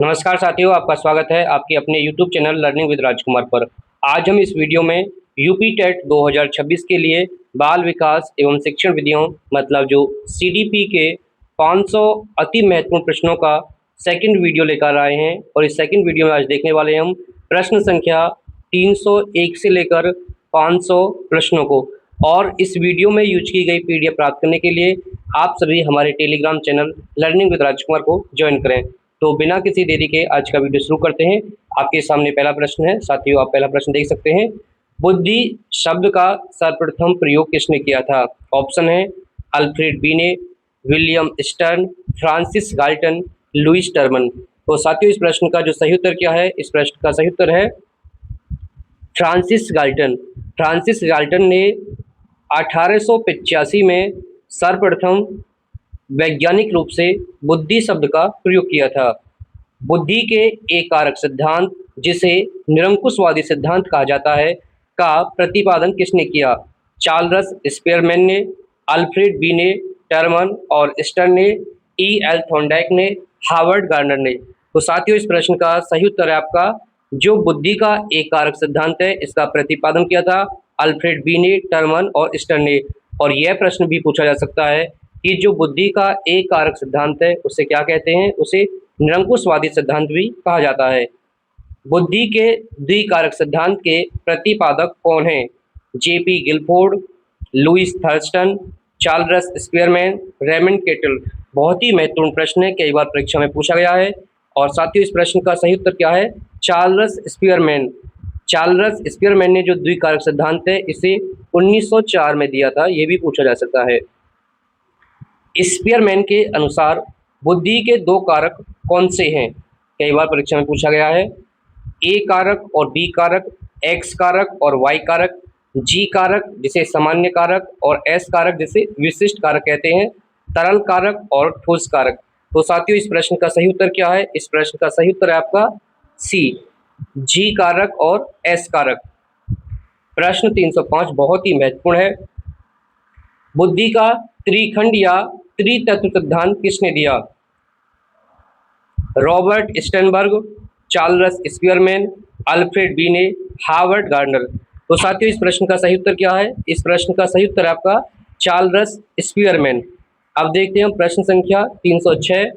नमस्कार साथियों, आपका स्वागत है आपके अपने YouTube चैनल लर्निंग विद राजकुमार पर। आज हम इस वीडियो में यूपी टेट 2026 के लिए बाल विकास एवं शिक्षण विधियों मतलब जो CDP के 500 अति महत्वपूर्ण प्रश्नों का सेकंड वीडियो लेकर आए हैं। और इस सेकंड वीडियो में आज देखने वाले हैं हम प्रश्न संख्या 301 से लेकर 500 प्रश्नों को। और इस वीडियो में यूज की गई PDF प्राप्त करने के लिए आप सभी हमारे टेलीग्राम चैनल लर्निंग विद राजकुमार को ज्वाइन करें। तो बिना किसी देरी के आज का वीडियो शुरू करते हैं। आपके सामने पहला प्रश्न है साथियों, आप पहला प्रश्न देख सकते हैं। बुद्धि शब्द का सर्वप्रथम प्रयोग किसने किया था? ऑप्शन है Alfred Binet, William Stern, Francis Galton, Lewis Terman. तो साथियों इस प्रश्न का जो सही उत्तर क्या है? इस प्रश्न का सही उत्तर है फ्रांसिस गाल्टन। फ्रांसिस गाल्टन ने 1885 में सर्वप्रथम वैज्ञानिक रूप से बुद्धि शब्द का प्रयोग किया था। बुद्धि के एक कारक सिद्धांत, जिसे निरंकुशवादी सिद्धांत कहा जाता है, का प्रतिपादन किसने किया? चार्ल्स स्पीयरमैन ने, अल्फ्रेड बीने, टर्मन और स्टर्न ने, E.L. थॉर्नडाइक ने, हार्वर्ड गार्डनर ने। तो साथियों इस प्रश्न का सही उत्तर है आपका जो बुद्धि का एक कारक सिद्धांत है, इसका प्रतिपादन किया था अल्फ्रेड बीने, टर्मन और स्टर्न ने। और यह प्रश्न भी पूछा जा सकता है कि जो बुद्धि का एक कारक सिद्धांत है उसे क्या कहते हैं? उसे निरंकुशवादी सिद्धांत भी कहा जाता है। बुद्धि के द्विकारक सिद्धांत के प्रतिपादक कौन हैं? J.P. Guilford, Louis Thurstone, Charles Spearman, Raymond Cattell. बहुत ही महत्वपूर्ण प्रश्न है, कई बार परीक्षा में पूछा गया है। और साथियों इस प्रश्न का सही उत्तर क्या है? Charles Spearman. चार्ल्स स्पीयरमैन ने जो द्विकारक सिद्धांत है इसे 1904 में दिया था, यह भी पूछा जा सकता है। स्पीयरमैन के अनुसार बुद्धि के दो कारक कौन से हैं? कई बार परीक्षा में पूछा गया है। ए कारक और बी कारक, एक्स कारक और वाई कारक, जी कारक जिसे सामान्य कारक और एस कारक जिसे विशिष्ट कारक कहते हैं, तरल कारक और ठोस कारक। तो साथियों इस प्रश्न का सही उत्तर क्या है? इस प्रश्न का सही उत्तर है आपका सी, जी कारक और एस कारक। प्रश्न 305 बहुत ही महत्वपूर्ण है। बुद्धि का त्रिखंड या त्रितत्व सिद्धांत किसने दिया? Robert Sternberg, Charles Spearman, Alfred बीने, हार्वर्ड गार्डनर। तो साथियों इस प्रश्न का सही उत्तर क्या है? इस प्रश्न का सही उत्तर है आपका चार्ल्स स्पीयरमैन। अब देखते हैं प्रश्न संख्या 306।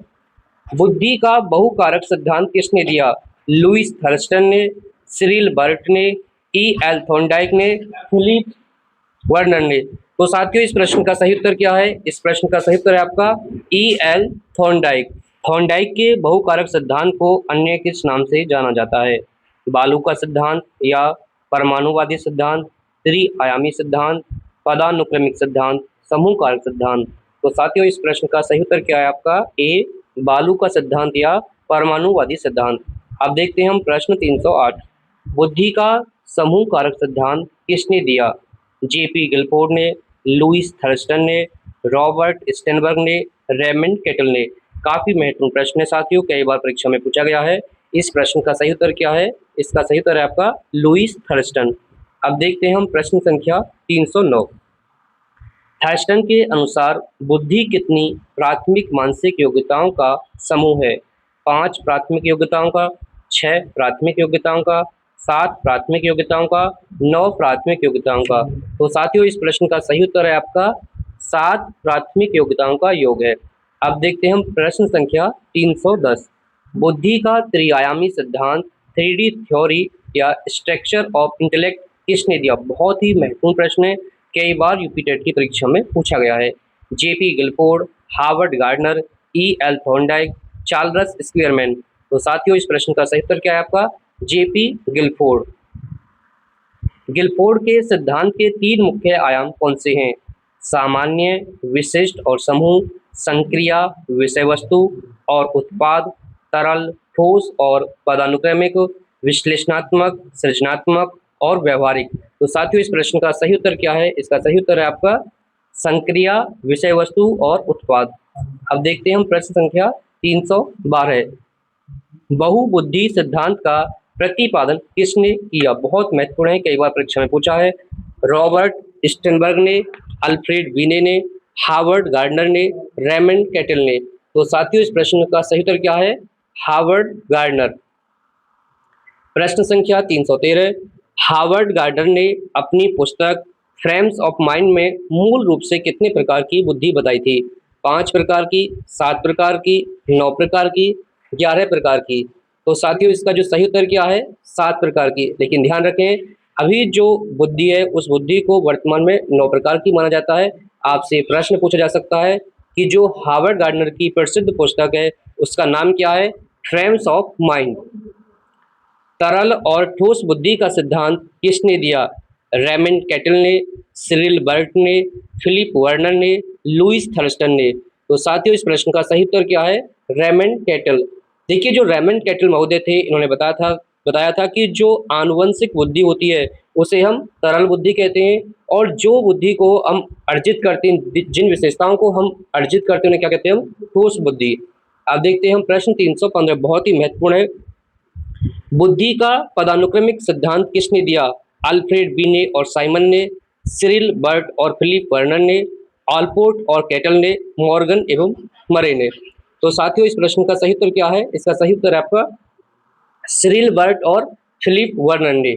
बुद्धि का बहुकारक सिद्धांत किसने दिया? लुईस थर्स्टन ने, सिरिल बर्ट ने, E.L. थॉर्नडाइक ने, फिलिप वर्नर ने। तो साथियों इस प्रश्न का सही उत्तर क्या है? इस प्रश्न का सही उत्तर है आपका E.L. थॉर्नडाइक। थॉर्नडाइक के बहुकारक सिद्धांत को अन्य किस नाम से जाना जाता है? बालू का सिद्धांत या परमाणुवादी सिद्धांत, त्रिआयामी सिद्धांत, पदानुक्रमिक सिद्धांत, समूह कारक सिद्धांत। तो साथियों इस प्रश्न का सही उत्तर क्या है आपका? ए, बालू का सिद्धांत या परमाणुवादी सिद्धांत। अब देखते हैं हम प्रश्न 308। बुद्धि का समूह कारक सिद्धांत किसने दिया? J.P. गिलफोर्ड ने, लुईस थर्स्टन ने, रॉबर्ट स्टर्नबर्ग ने, रेमंड केटल ने। काफी महत्वपूर्ण प्रश्न है साथियों, कई बार परीक्षा में पूछा गया है। इस प्रश्न का सही उत्तर क्या है? इसका सही उत्तर है आपका लुईस थर्स्टन। अब देखते हैं हम प्रश्न संख्या 309। थर्स्टन के अनुसार बुद्धि कितनी प्राथमिक मानसिक योग्यताओं का समूह है? 5 प्राथमिक योग्यताओं का, 6 प्राथमिक योग्यताओं का, 7 प्राथमिक योग्यताओं का, 9 प्राथमिक योग्यताओं का। तो साथियों इस प्रश्न का सही उत्तर है आपका 7 प्राथमिक योग्यताओं का योग है। अब देखते हैं हम प्रश्न संख्या 310। बुद्धि का त्रिआयामी सिद्धांत, 3D थ्योरी या स्ट्रक्चर ऑफ इंटेलेक्ट किसने दिया? बहुत ही महत्वपूर्ण प्रश्न है, कई बार यूपी टेट की परीक्षा में पूछा गया है। J.P. Guilford, Howard Gardner, E.L. Thorndike, Charles Spearman. तो साथियों इस प्रश्न का सही उत्तर क्या है आपका? J.P. गिलफोर्ड। गिलफोर्ड के सिद्धांत के 3 मुख्य आयाम कौन से हैं? सामान्य, विशिष्ट और समूह, संक्रिया, विषय वस्तु और उत्पाद, तरल, ठोस और पदानुक्रमिक, विश्लेषणात्मक, सृजनात्मक और व्यवहारिक। तो साथियों इस प्रश्न का सही उत्तर क्या है? इसका सही उत्तर है आपका संक्रिया, विषय वस्तु और उत्पाद। अब देखते हैं हम प्रश्न संख्या 312। बहुबुद्धि सिद्धांत का प्रतिपादन किसने किया? बहुत महत्वपूर्ण है, कई बार परीक्षा में पूछा है। रॉबर्ट स्टर्नबर्ग ने, अल्फ्रेड बीने ने, हार्वर्ड गार्डनर ने, रेमंड केटल ने। तो साथियों इस प्रश्न का सही उत्तर क्या है? Harvard gardener. प्रश्न संख्या 313, हार्वर्ड गार्डनर ने अपनी पुस्तक फ्रेम्स ऑफ माइंड में मूल रूप से कितने प्रकार की बुद्धि बताई थी? 5 प्रकार की, 7 प्रकार की, 9 प्रकार की, 11 प्रकार की। तो साथियों इसका जो सही उत्तर क्या है? 7 प्रकार की। लेकिन ध्यान रखें, अभी जो बुद्धि है उस बुद्धि को वर्तमान में 9 प्रकार की माना जाता है। आपसे प्रश्न पूछा जा सकता है कि जो हार्वर्ड गार्डनर की प्रसिद्ध पुस्तक है उसका नाम क्या है? Frames of mind. तरल और ठोस बुद्धि का सिद्धांत किसने दिया? रेमंड कैटल ने, सिरिल बर्ट ने, फिलिप वर्नर ने, लुईस थर्स्टन ने। तो साथियों इस प्रश्न का सही उत्तर क्या है? Raymond cattle. देखिए जो रेमंड कैटल महोदय थे इन्होंने बताया था कि जो आनुवंशिक बुद्धि होती है उसे हम तरल बुद्धि कहते हैं, और जो बुद्धि को हम अर्जित करते हैं, जिन विशेषताओं को हम अर्जित करते हैं उन्हें क्या कहते हैं? हम ठोस बुद्धि। अब देखते हैं हम प्रश्न 315, बहुत ही महत्वपूर्ण है। बुद्धि का पदानुक्रमिक सिद्धांत किसने दिया? अल्फ्रेड बीने और साइमन ने, सिरिल बर्ट और फिलिप वर्नर ने, ऑलपोर्ट और कैटल ने, मॉर्गन एवं मरे ने। तो साथियों इस प्रश्न का सही उत्तर क्या है? इसका सही उत्तर है आपका सिरिल बर्ट और फिलिप वर्नर ने।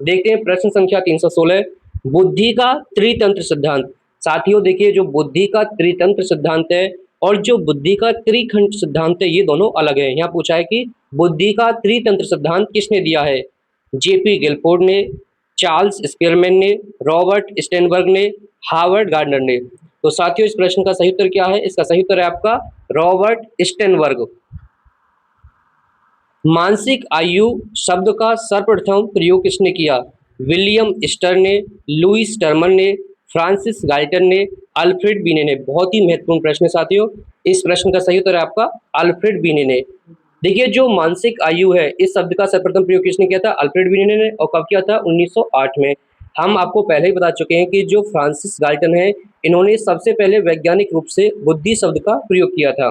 देखते हैं प्रश्न संख्या 316, बुद्धि का त्रितंत्र सिद्धांत। साथियों देखिए जो बुद्धि का त्रितंत्र सिद्धांत है और जो बुद्धि का त्रिखंड सिद्धांत है ये दोनों अलग है। यहाँ पूछा है कि बुद्धि का त्रितंत्र सिद्धांत किसने दिया है? जेपी गिलफोर्ड ने, चार्ल्स स्पीयरमैन ने, रॉबर्ट स्टेनबर्ग ने, हार्वर्ड गार्डनर ने। तो साथियों इस प्रश्न का सही उत्तर क्या है? इसका सही उत्तर है आपका रॉबर्ट स्टेनबर्ग। मानसिक आयु शब्द का सर्वप्रथम प्रयोग किसने किया? विलियम स्टर ने, लुईस टर्मन ने, फ्रांसिस गाल्टन ने, अल्फ्रेड बीने ने। बहुत ही महत्वपूर्ण प्रश्न है साथियों। इस प्रश्न का सही उत्तर है आपका अल्फ्रेड बीने ने। देखिए जो मानसिक आयु है इस शब्द का सर्वप्रथम प्रयोग किसने किया था? अल्फ्रेड बीने ने। और कब किया था? 1908 में। हम आपको पहले ही बता चुके हैं कि जो फ्रांसिस गाल्टन है इन्होंने सबसे पहले वैज्ञानिक रूप से बुद्धि शब्द का प्रयोग किया था।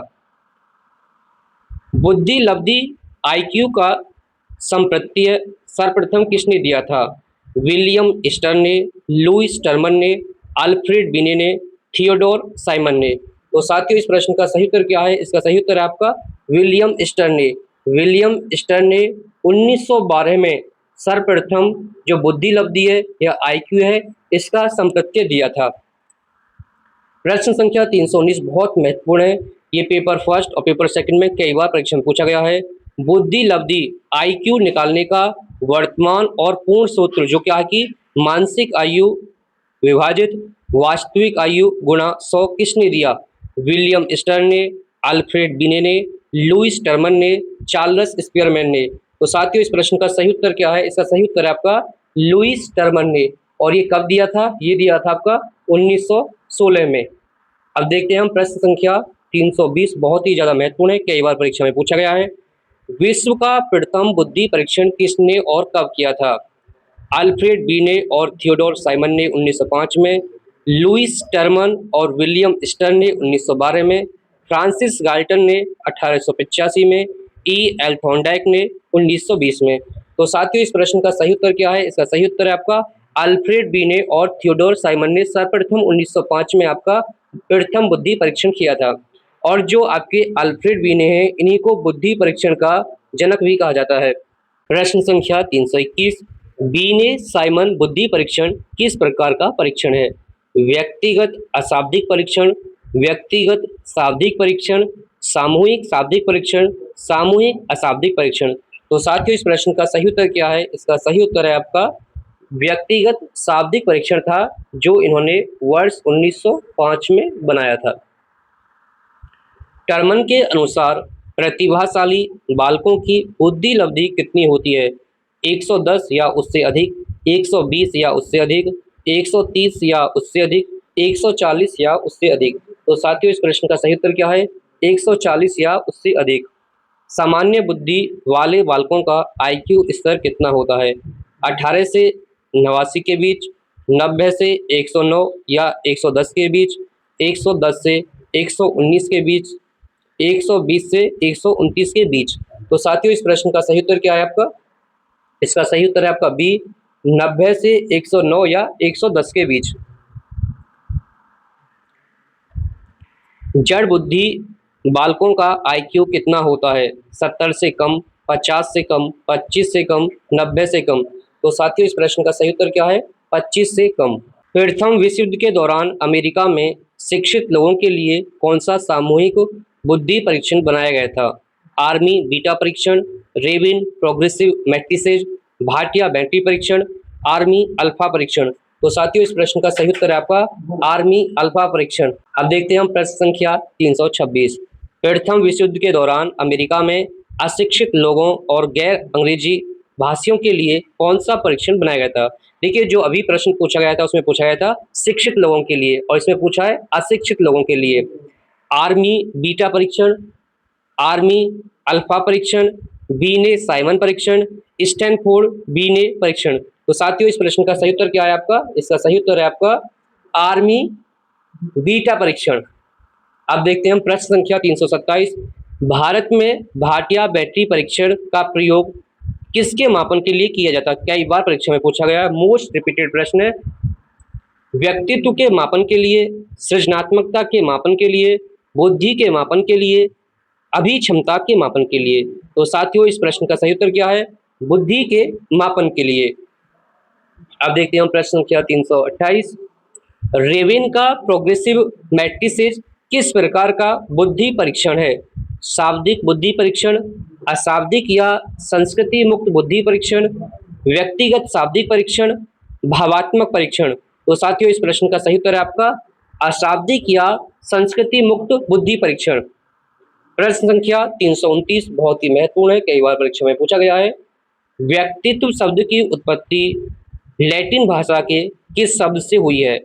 बुद्धि लब्धि आईक्यू का संप्रत्यय सर्वप्रथम किसने दिया था? विलियम स्टर ने, लुईस टर्मन ने, अल्फ्रेड बीने ने, थियोडोर साइमन ने। तो साथियों इस प्रश्न का सही उत्तर क्या है? इसका सही उत्तर है आपका विलियम स्टर ने। विलियम स्टर ने 1912 में सर्वप्रथम जो बुद्धि लब्धि है या आईक्यू है इसका संप्रत्यय दिया था। प्रश्न संख्या 319 बहुत महत्वपूर्ण है। ये पेपर फर्स्ट और पेपर सेकंड में कई बार परीक्षा में पूछा गया है। बुद्धि लब्धि आईक्यू निकालने का वर्तमान और पूर्ण सूत्र जो क्या है कि मानसिक आयु विभाजित वास्तविक आयु गुणा 100 किसने दिया? विलियम स्टर ने, अल्फ्रेड बीने ने, लुईस टर्मन ने, चार्ल्स स्पीयरमैन ने। तो साथियों इस प्रश्न का सही उत्तर क्या है? इसका सही उत्तर है आपका लुईस टर्मन ने। और ये कब दिया था? ये दिया था आपका 1916 में। अब देखते हैं हम प्रश्न संख्या 320, बहुत ही ज़्यादा महत्वपूर्ण है, कई बार परीक्षा में पूछा गया है। विश्व का प्रथम बुद्धि परीक्षण किसने और कब किया था? अल्फ्रेड बीने और थियोडोर साइमन ने 1905 में, लुईस टर्मन और विलियम स्टर ने 1912 में, फ्रांसिस गाल्टन ने 1885 में, एल थॉर्नडाइक ने 1920 में। तो साथियों इस प्रश्न का सही उत्तर क्या है? इसका सही उत्तर है आपका अल्फ्रेड बीने और थियोडोर साइमन ने सर्वप्रथम 1905 में आपका प्रथम बुद्धि परीक्षण किया था। और जो आपके अल्फ्रेड बीने हैं इन्हीं को बुद्धि परीक्षण का जनक भी कहा जाता है। प्रश्न संख्या 321, बीने साइमन बुद्धि परीक्षण किस प्रकार का परीक्षण है? व्यक्तिगत अशाब्दिक परीक्षण, व्यक्तिगत शाब्दिक परीक्षण, सामूहिक शाब्दिक परीक्षण, सामूहिक अशाब्दिक परीक्षण। तो साथियों इस प्रश्न का सही उत्तर क्या है? इसका सही उत्तर है आपका व्यक्तिगत शाब्दिक परीक्षण था जो इन्होंने वर्ष 1905 में बनाया था। टर्मन के अनुसार प्रतिभाशाली बालकों की बुद्धि लब्धि कितनी होती है? 110 या उससे अधिक, 120 या उससे अधिक, 130 या उससे अधिक, 140 या उससे अधिक। तो साथियों इस प्रश्न का सही उत्तर क्या है? 140 या उससे अधिक। सामान्य बुद्धि वाले बालकों का आईक्यू स्तर कितना होता है? 18 से 89 के बीच, 90 से 109 या 110 के बीच, 110 से 119 के बीच, 120 से 129 के बीच। तो साथियों इस प्रश्न का सही उत्तर क्या है आपका? इसका सही उत्तर है आपका बी, 90 से 109 या 110 के बीच। जड़ बुद्धि बालकों का आईक्यू कितना होता है? 70 से कम, 50 से कम, 25 से कम, 90 से कम। तो साथियों इस प्रश्न का सही उत्तर क्या है? 25 से कम। प्रथम विश्व युद्ध के दौरान अमेरिका में शिक्षित लोगों के लिए कौन सा सामूहिक बुद्धि परीक्षण बनाया गया था? आर्मी बीटा परीक्षण, रेविन प्रोग्रेसिव मैट्रिसेज, भाटिया बैटरी परीक्षण, आर्मी अल्फा परीक्षण। तो साथियों इस प्रश्न का सही उत्तर है आपका आर्मी अल्फा परीक्षण। अब देखते हैं हम प्रश्न संख्या 326। प्रथम विश्व युद्ध के दौरान अमेरिका में अशिक्षित लोगों और गैर अंग्रेजी भाषियों के लिए कौन सा परीक्षण बनाया गया था? देखिए जो अभी प्रश्न पूछा गया था उसमें पूछा गया था शिक्षित लोगों के लिए, और इसमें पूछा है अशिक्षित लोगों के लिए। आर्मी बीटा परीक्षण, आर्मी अल्फा परीक्षण, बीने साइमन परीक्षण, स्टैनफोर्ड बीने परीक्षण। तो साथियों इस प्रश्न का सही उत्तर क्या है आपका? इसका सही उत्तर है आपका आर्मी बीटा परीक्षण। अब देखते हैं हम प्रश्न संख्या 327। भारत में भाटिया बैटरी परीक्षण का प्रयोग किसके मापन के लिए किया जाता है? कई बार परीक्षा में पूछा गया है, मोस्ट रिपीटेड प्रश्न है। व्यक्तित्व के मापन के लिए, सृजनात्मकता के मापन के लिए, बुद्धि के मापन के लिए, अभिक्षमता के मापन के लिए। तो साथियों इस प्रश्न का सही उत्तर क्या है? बुद्धि के मापन के लिए। अब देखते हैं हम प्रश्न संख्या 328। रेवेन का प्रोग्रेसिव मैट्रिसेज किस प्रकार का बुद्धि परीक्षण है? शाब्दिक बुद्धि परीक्षण, अशाब्दिक या संस्कृति मुक्त बुद्धि परीक्षण, व्यक्तिगत शाब्दिक परीक्षण, भावात्मक परीक्षण। तो साथियों इस प्रश्न का सही उत्तर है आपका अशाब्दिक या संस्कृति मुक्त बुद्धि परीक्षण। प्रश्न संख्या 329 बहुत ही महत्वपूर्ण है, कई बार परीक्षा में पूछा गया है। व्यक्तित्व शब्द की उत्पत्ति लैटिन भाषा के किस शब्द से हुई है?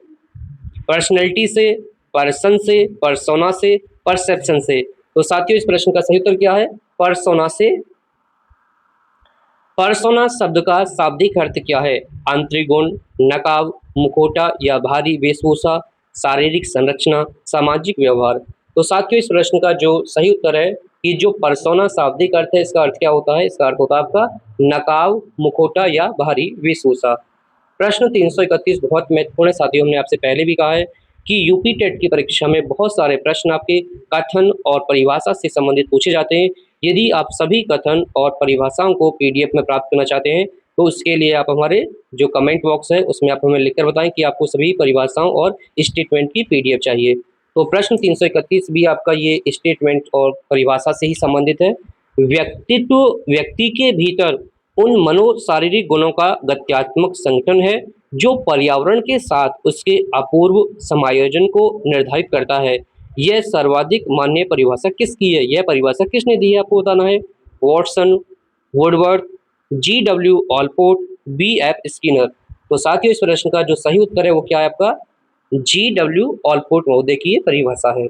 पर्सनैलिटी से, पर्सन से, पर्सोना से, परसेप्शन से। तो साथियों इस प्रश्न का सही उत्तर क्या है? पर्सोना से। पर्सोना शब्द का शाब्दिक अर्थ क्या है? आंतरिक गुण, नकाब, मुखौटा या भारी वेशभूषा, शारीरिक संरचना, सामाजिक व्यवहार। तो साथियों इस प्रश्न का जो सही उत्तर है कि जो पर्सोना शाब्दिक अर्थ है इसका अर्थ क्या होता है? इसका अर्थ होता है आपका नकाब, मुखौटा या भारी वेशभूषा। प्रश्न 331 बहुत महत्वपूर्ण है साथियों, हमने आपसे पहले भी कहा है कि यूपी टेट की परीक्षा में बहुत सारे प्रश्न आपके कथन और परिभाषा से संबंधित पूछे जाते हैं। यदि आप सभी कथन और परिभाषाओं को पीडीएफ में प्राप्त करना चाहते हैं तो उसके लिए आप हमारे जो कमेंट बॉक्स है उसमें आप हमें लिखकर बताएं कि आपको सभी परिभाषाओं और स्टेटमेंट की पीडीएफ चाहिए। तो प्रश्न 331 भी आपका ये स्टेटमेंट और परिभाषा से ही संबंधित है। व्यक्तित्व व्यक्ति के भीतर उन मनोशारीरिक गुणों का गत्यात्मक संगठन है जो पर्यावरण के साथ उसके अपूर्व समायोजन को निर्धारित करता है। यह सर्वाधिक मान्य परिभाषा किसकी है? यह परिभाषा किसने दी है आपको बताना है। Watson, Woodworth, G W. Allport, B F. Skinner. तो साथियों इस प्रश्न का जो सही उत्तर है वो क्या है आपका? जी.डब्ल्यू. ऑलपोर्ट महोदय की ये परिभाषा है।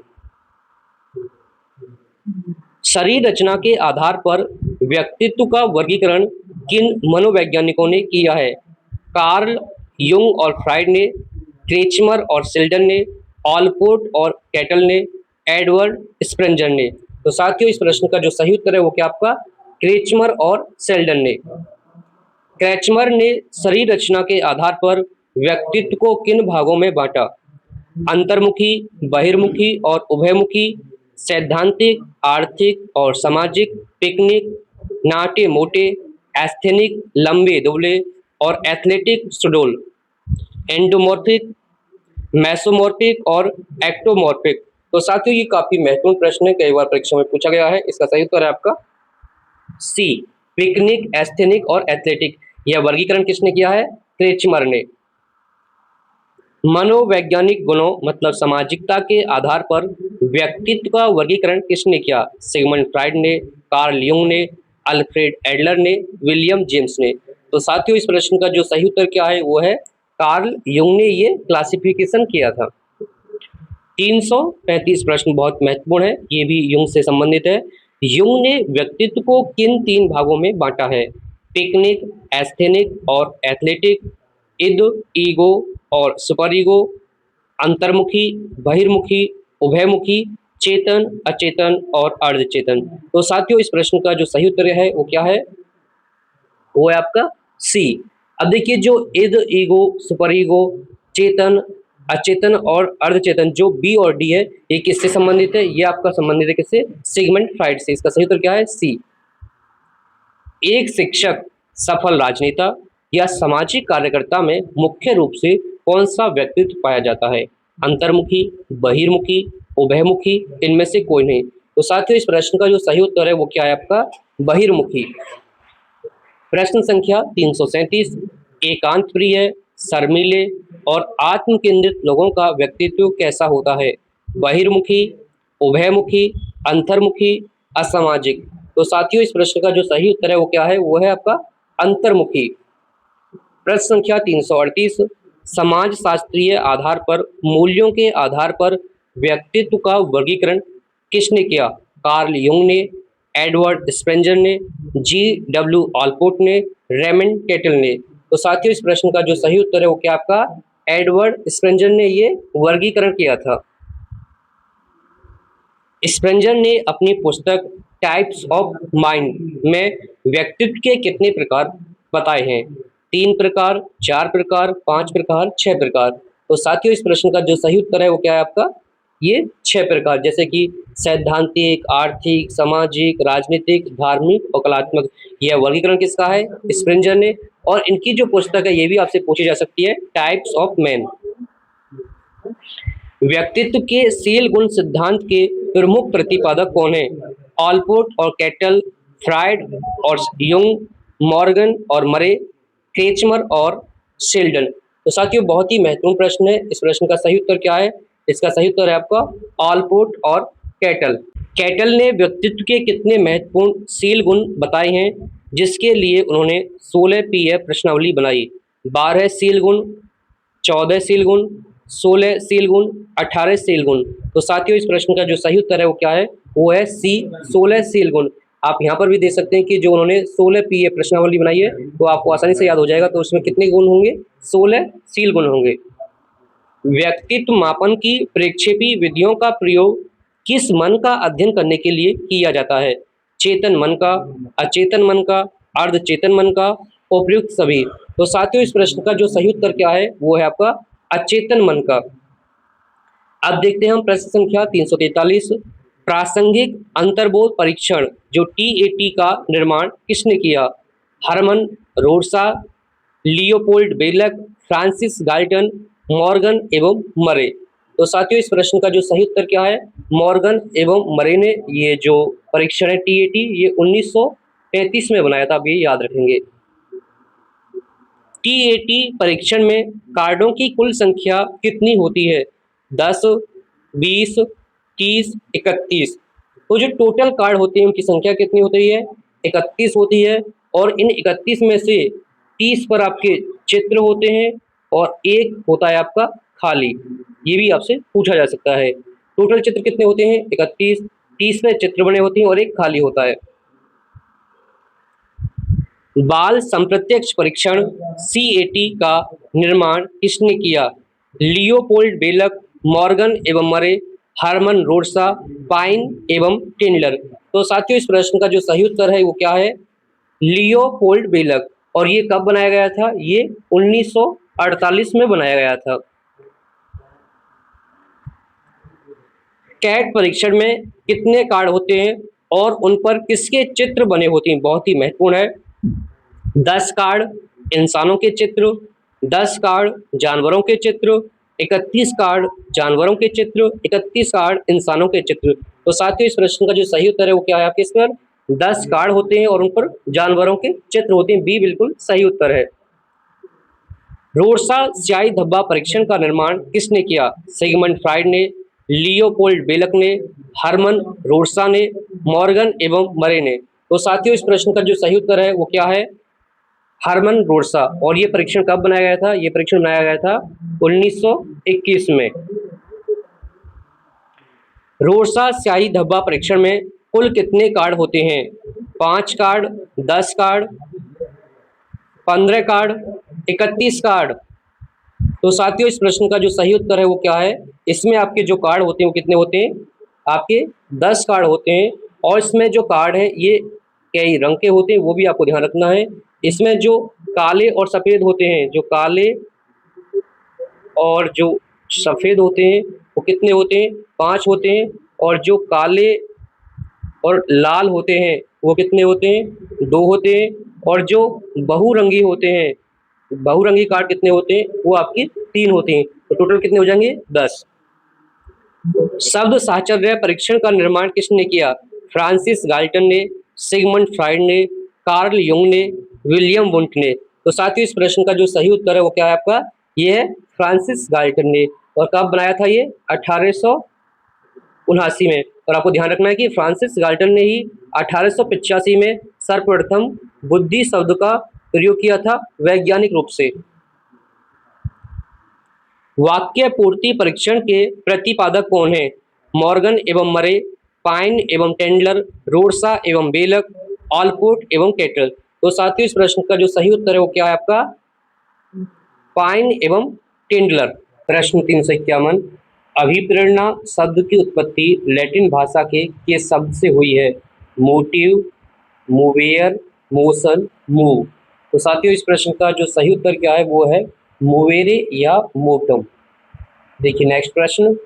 शरीर रचना के आधार पर व्यक्तित्व का वर्गीकरण किन मनोवैज्ञानिकों ने किया है? कार्ल युंग और फ्राइड ने, क्रेचमर और सेल्डन ने, ऑलपोर्ट और कैटल ने, एडवर्ड स्प्रेंजर ने। तो साथियों इस प्रश्न का जो सही उत्तर है वो क्या आपका? क्रेचमर और सेल्डन ने। क्रेचमर ने शरीर रचना के आधार पर व्यक्तित्व को किन भागों में बांटा? अंतर्मुखी, बहिर्मुखी और उभयमुखी, सैद्धांतिक, आर्थिक और सामाजिक, पिकनिक, नाटे मोटे, एस्थेनिक, लंबे दुबले और एथलेटिक सुडोल, एंडोमॉर्फिक, मेसोमॉर्फिक और एक्टोमॉर्फिक। तो साथियों ये काफी महत्वपूर्ण प्रश्न है, कई बार परीक्षा में पूछा गया है। इसका सही उत्तर है आपका सी, पिकनिक, एस्थेनिक और एथलेटिक। यह वर्गीकरण किसने किया है? क्रेचमर ने। मनोवैज्ञानिक गुणों मतलब सामाजिकता के आधार पर व्यक्तित्व का वर्गीकरण किसने किया? सिगमंड फ्राइड ने, कार्ल युंग ने, अल्फ्रेड एडलर ने, विलियम जेम्स ने। तो साथियों इस प्रश्न का जो सही उत्तर क्या है वो है कार्ल युंग ने ये क्लासिफिकेशन किया था। 335 प्रश्न बहुत महत्वपूर्ण है, ये भी युंग से संबंधित है। युंग ने व्यक्तित्व को किन 3 भागों में बांटा है? पिकनिक, एस्थेनिक और एथलेटिक, इद, ईगो और सुपर ईगो, अंतर्मुखी, बहिर्मुखी, उभयमुखी, चेतन, अचेतन और अर्धचेतन। तो साथियों इस प्रश्न का जो सही उत्तर है वो क्या है? वो है आपका सी। अब देखिए जो इद, ईगो, सुपर ईगो, चेतन, अचेतन और अर्धचेतन जो बी और डी है ये किससे संबंधित है? ये आपका संबंधित है किससे? सिगमंड फ्राइड से। इसका सही उत्तर क्या है? सी। एक शिक्षक, सफल राजनेता या सामाजिक कार्यकर्ता में मुख्य रूप से कौन सा व्यक्तित्व पाया जाता है? अंतर्मुखी, बहिर्मुखी, उभयमुखी, इनमें से कोई नहीं। तो साथियों इस प्रश्न का जो सही उत्तर है वो क्या है आपका? बहिर्मुखी। प्रश्न संख्या 337, एकांत प्रिय, शर्मीले और आत्म केंद्रित लोगों का व्यक्तित्व कैसा होता है? बहिर्मुखी, उभयमुखी, अंतर्मुखी, असामाजिक। तो साथियों इस प्रश्न का जो सही उत्तर है वो क्या है? वो है आपका अंतर्मुखी। प्रश्न संख्या 338, समाज शास्त्रीय आधार पर मूल्यों के आधार पर व्यक्तित्व का वर्गीकरण किसने किया? कार्ल युंग ने, एडवर्ड स्पेंजर ने, G.W. ऑलपोर्ट ने, रेमंड केटल ने। तो साथियों इस प्रश्न का जो सही उत्तर है वो क्या आपका? एडवर्ड स्पेंजर ने ये वर्गीकरण किया था। स्पेंजर ने अपनी पुस्तक टाइप्स ऑफ माइंड में व्यक्तित्व के कितने प्रकार बताए हैं? 3 प्रकार, 4 प्रकार, 5 प्रकार, 6 प्रकार। तो साथियों इस प्रश्न का जो सही उत्तर है वो क्या है आपका? ये 6 प्रकार, जैसे कि सैद्धांतिक, आर्थिक, सामाजिक, राजनीतिक, धार्मिक और कलात्मक। यह वर्गीकरण किसका है? स्पेंजर ने। और इनकी जो पुस्तक है ये भी आपसे पूछी जा सकती है, टाइप्स ऑफ मैन। व्यक्तित्व के शील गुण सिद्धांत के प्रमुख प्रतिपादक कौन है? ऑलपोर्ट और कैटल, फ्राइड और युंग, मॉर्गन और मरे, क्रेचमर और शेल्डन। तो साथियों बहुत ही महत्वपूर्ण प्रश्न है। इस प्रश्न का सही उत्तर क्या है? इसका सही उत्तर है आपका ऑलपोर्ट और कैटल। कैटल ने व्यक्तित्व के कितने महत्वपूर्ण शील गुण बताए हैं जिसके लिए उन्होंने 16 पीएफ प्रश्नावली बनाई? 12 शील गुण, 14 शील गुण, 16 शील गुण, 18 शील गुण। तो साथियों इस प्रश्न का जो सही उत्तर है वो क्या है? वो है सी, 16 शील गुण। आप यहाँ पर भी देख सकते हैं कि जो उन्होंने 16 पीए प्रश्नावली बनाई है तो आपको आसानी से याद हो जाएगा। तो उसमें कितने गुण होंगे? 16 शील गुण होंगे। व्यक्तित्व मापन की प्रक्षेपी विधियों का प्रयोग किस मन का अध्ययन करने के लिए किया जाता है? चेतन मन का, अचेतन मन का, अर्धचेतन मन का, उपयुक्त सभी। तो साथियों इस प्रश्न का जो सही उत्तर क्या है? वो है आपका अचेतन मन का। अब देखते हैं हम प्रश्न संख्या 343, प्रासंगिक अंतर्बोध परीक्षण जो टीएटी का निर्माण किसने किया? Hermann Rorschach, Leopold Bellak, Francis Galton, Morgan एवं मरे। तो साथियों इस प्रश्न का जो सही उत्तर क्या है? मॉर्गन एवं मरे ने ये जो परीक्षण है टीएटी ये 1933 में बनाया था। आप ये याद रखेंगे। टीएटी परीक्षण में कार्डों की कुल संख्या कितनी होती है? 10, 20, 30, 31। तो जो टोटल कार्ड होते हैं उनकी संख्या कितनी होती है? 31 होती है। और इन 31 में से 30 पर आपके चित्र होते हैं और एक होता है आपका खाली। ये भी आपसे पूछा जा सकता है। टोटल चित्र कितने होते हैं? 31, 30 में चित्र बने होते हैं और एक खाली होता है। बाल संप्रत्यक्ष परीक्षण सीएटी का निर्माण किसने किया? लियोपोल्ड बेलक, मॉर्गन एवं मरे, हरमन रोड्सा, पाइन एवं टिंडलर। तो साथियों इस प्रश्न का जो सही उत्तर है वो क्या है? लियोपोल्ड बेलक। और ये कब बनाया गया था? ये 1948 में बनाया गया था। कैट परीक्षण में कितने कार्ड होते हैं और उन पर किसके चित्र बने होते हैं? बहुत ही महत्वपूर्ण है। 10 कार्ड इंसानों के चित्र, 10 कार्ड जानवरों के चित्र, 31 कार्ड जानवरों के चित्र, 31 कार्ड इंसानों के चित्र। तो साथियों इस प्रश्न का जो सही उत्तर है वो क्या है आपके? इस पर 10 कार्ड होते हैं और उन पर जानवरों के चित्र होते हैं। बी बिल्कुल सही उत्तर है। रोड्सा स्याही धब्बा परीक्षण का निर्माण किसने किया? सिगमंड फ्राइड ने, लियोपोल्ड बेलक ने, हरमन रोड्सा ने, मॉर्गन एवं मरे ने। तो साथियों इस प्रश्न का जो सही उत्तर है वो क्या है? हरमन रोड्सा। और ये परीक्षण कब बनाया गया था? ये परीक्षण बनाया गया था 1921 में। रोड्सा स्याही धब्बा परीक्षण में कुल कितने कार्ड होते हैं? 5 कार्ड, 10 कार्ड, 15 कार्ड, 31 कार्ड। तो साथियों इस प्रश्न का जो सही उत्तर है वो क्या है? इसमें आपके जो कार्ड होते हैं वो कितने होते हैं? आपके 10 कार्ड होते हैं। और इसमें जो कार्ड है ये कई रंग के होते हैं, वो भी आपको ध्यान रखना है। इसमें जो काले और सफ़ेद होते हैं, जो काले और जो सफ़ेद होते हैं वो कितने होते हैं? 5 होते हैं, और जो काले और लाल होते हैं वो कितने होते हैं? 2 होते हैं, और जो बहुरंगी होते हैं, बहुरंगी कार्ड कितने होते हैं? वो आपके 3 होते हैं। तो टोटल कितने हो जाएंगे? 10। शब्द साहचर्य परीक्षण का निर्माण किसने किया? फ्रांसिस गाल्टन ने, सिगमंड फ्राइड ने, कार्ल युंग ने, विलियम वुंट ने। तो साथियों इस प्रश्न का जो सही उत्तर है वो क्या है आपका? ये है फ्रांसिस गाल्टन ने। और कब बनाया था ये? 1879 में। और आपको ध्यान रखना है कि फ्रांसिस गाल्टन ने ही 1885 में सर्वप्रथम बुद्धि शब्द का प्रयोग किया था वैज्ञानिक रूप से। वाक्य पूर्ति परीक्षण के प्रतिपादक कौन है? मॉर्गन एवं मरे, पाइन एवं टेंडलर, रोड्सा एवं बेलक, ऑलपोर्ट एवं केटल। तो साथियों इस प्रश्न का जो सही उत्तर है वो क्या है आपका? पाइन एवं टेंडलर। प्रश्न 351, अभिप्रेरणा शब्द की उत्पत्ति लैटिन भाषा के किस शब्द से हुई है? मोटिव, मूवेयर, मोशन, मूव। तो साथियों इस प्रश्न का जो सही उत्तर क्या है वो है मोवेरे या मोटम। देखिए नेक्स्ट प्रश्न,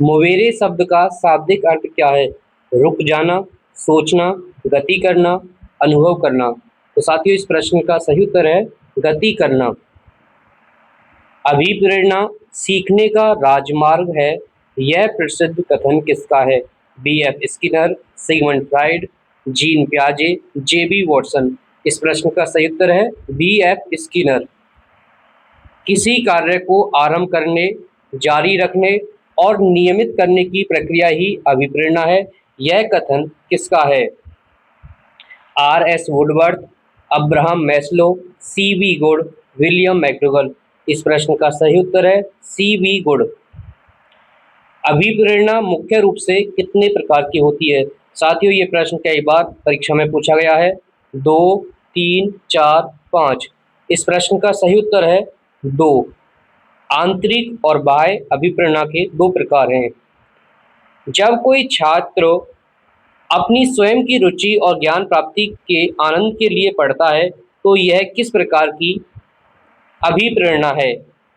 मोवेरे शब्द का शाब्दिक अर्थ क्या है? रुक जाना, सोचना, गति करना, अनुभव करना। तो साथियों इस प्रश्न का सही उत्तर है गति करना। अभिप्रेरणा सीखने का राजमार्ग है, यह प्रसिद्ध कथन किसका है? B.F. Skinner, Sigmund Freud, Jean पियाजे, J.B. वॉटसन। इस प्रश्न का सही उत्तर है B.F. स्किनर। किसी कार्य को आरंभ करने, जारी रखने और नियमित करने की प्रक्रिया ही अभिप्रेरणा है, यह कथन किसका है? R.S. Woodworth, Abraham Maslow, C.B. Good, William McDougall. इस प्रश्न का सही उत्तर है C.B. गुड। अभिप्रेरणा मुख्य रूप से कितने प्रकार की होती है? साथियों ये प्रश्न कई बार परीक्षा में पूछा गया है। 2, 3, 4, 5। इस प्रश्न का सही उत्तर है 2। आंतरिक और बाह्य अभिप्रेरणा के 2 प्रकार हैं। जब कोई छात्र अपनी स्वयं की रुचि और ज्ञान प्राप्ति के आनंद के लिए पढ़ता है तो यह किस प्रकार की अभिप्रेरणा है?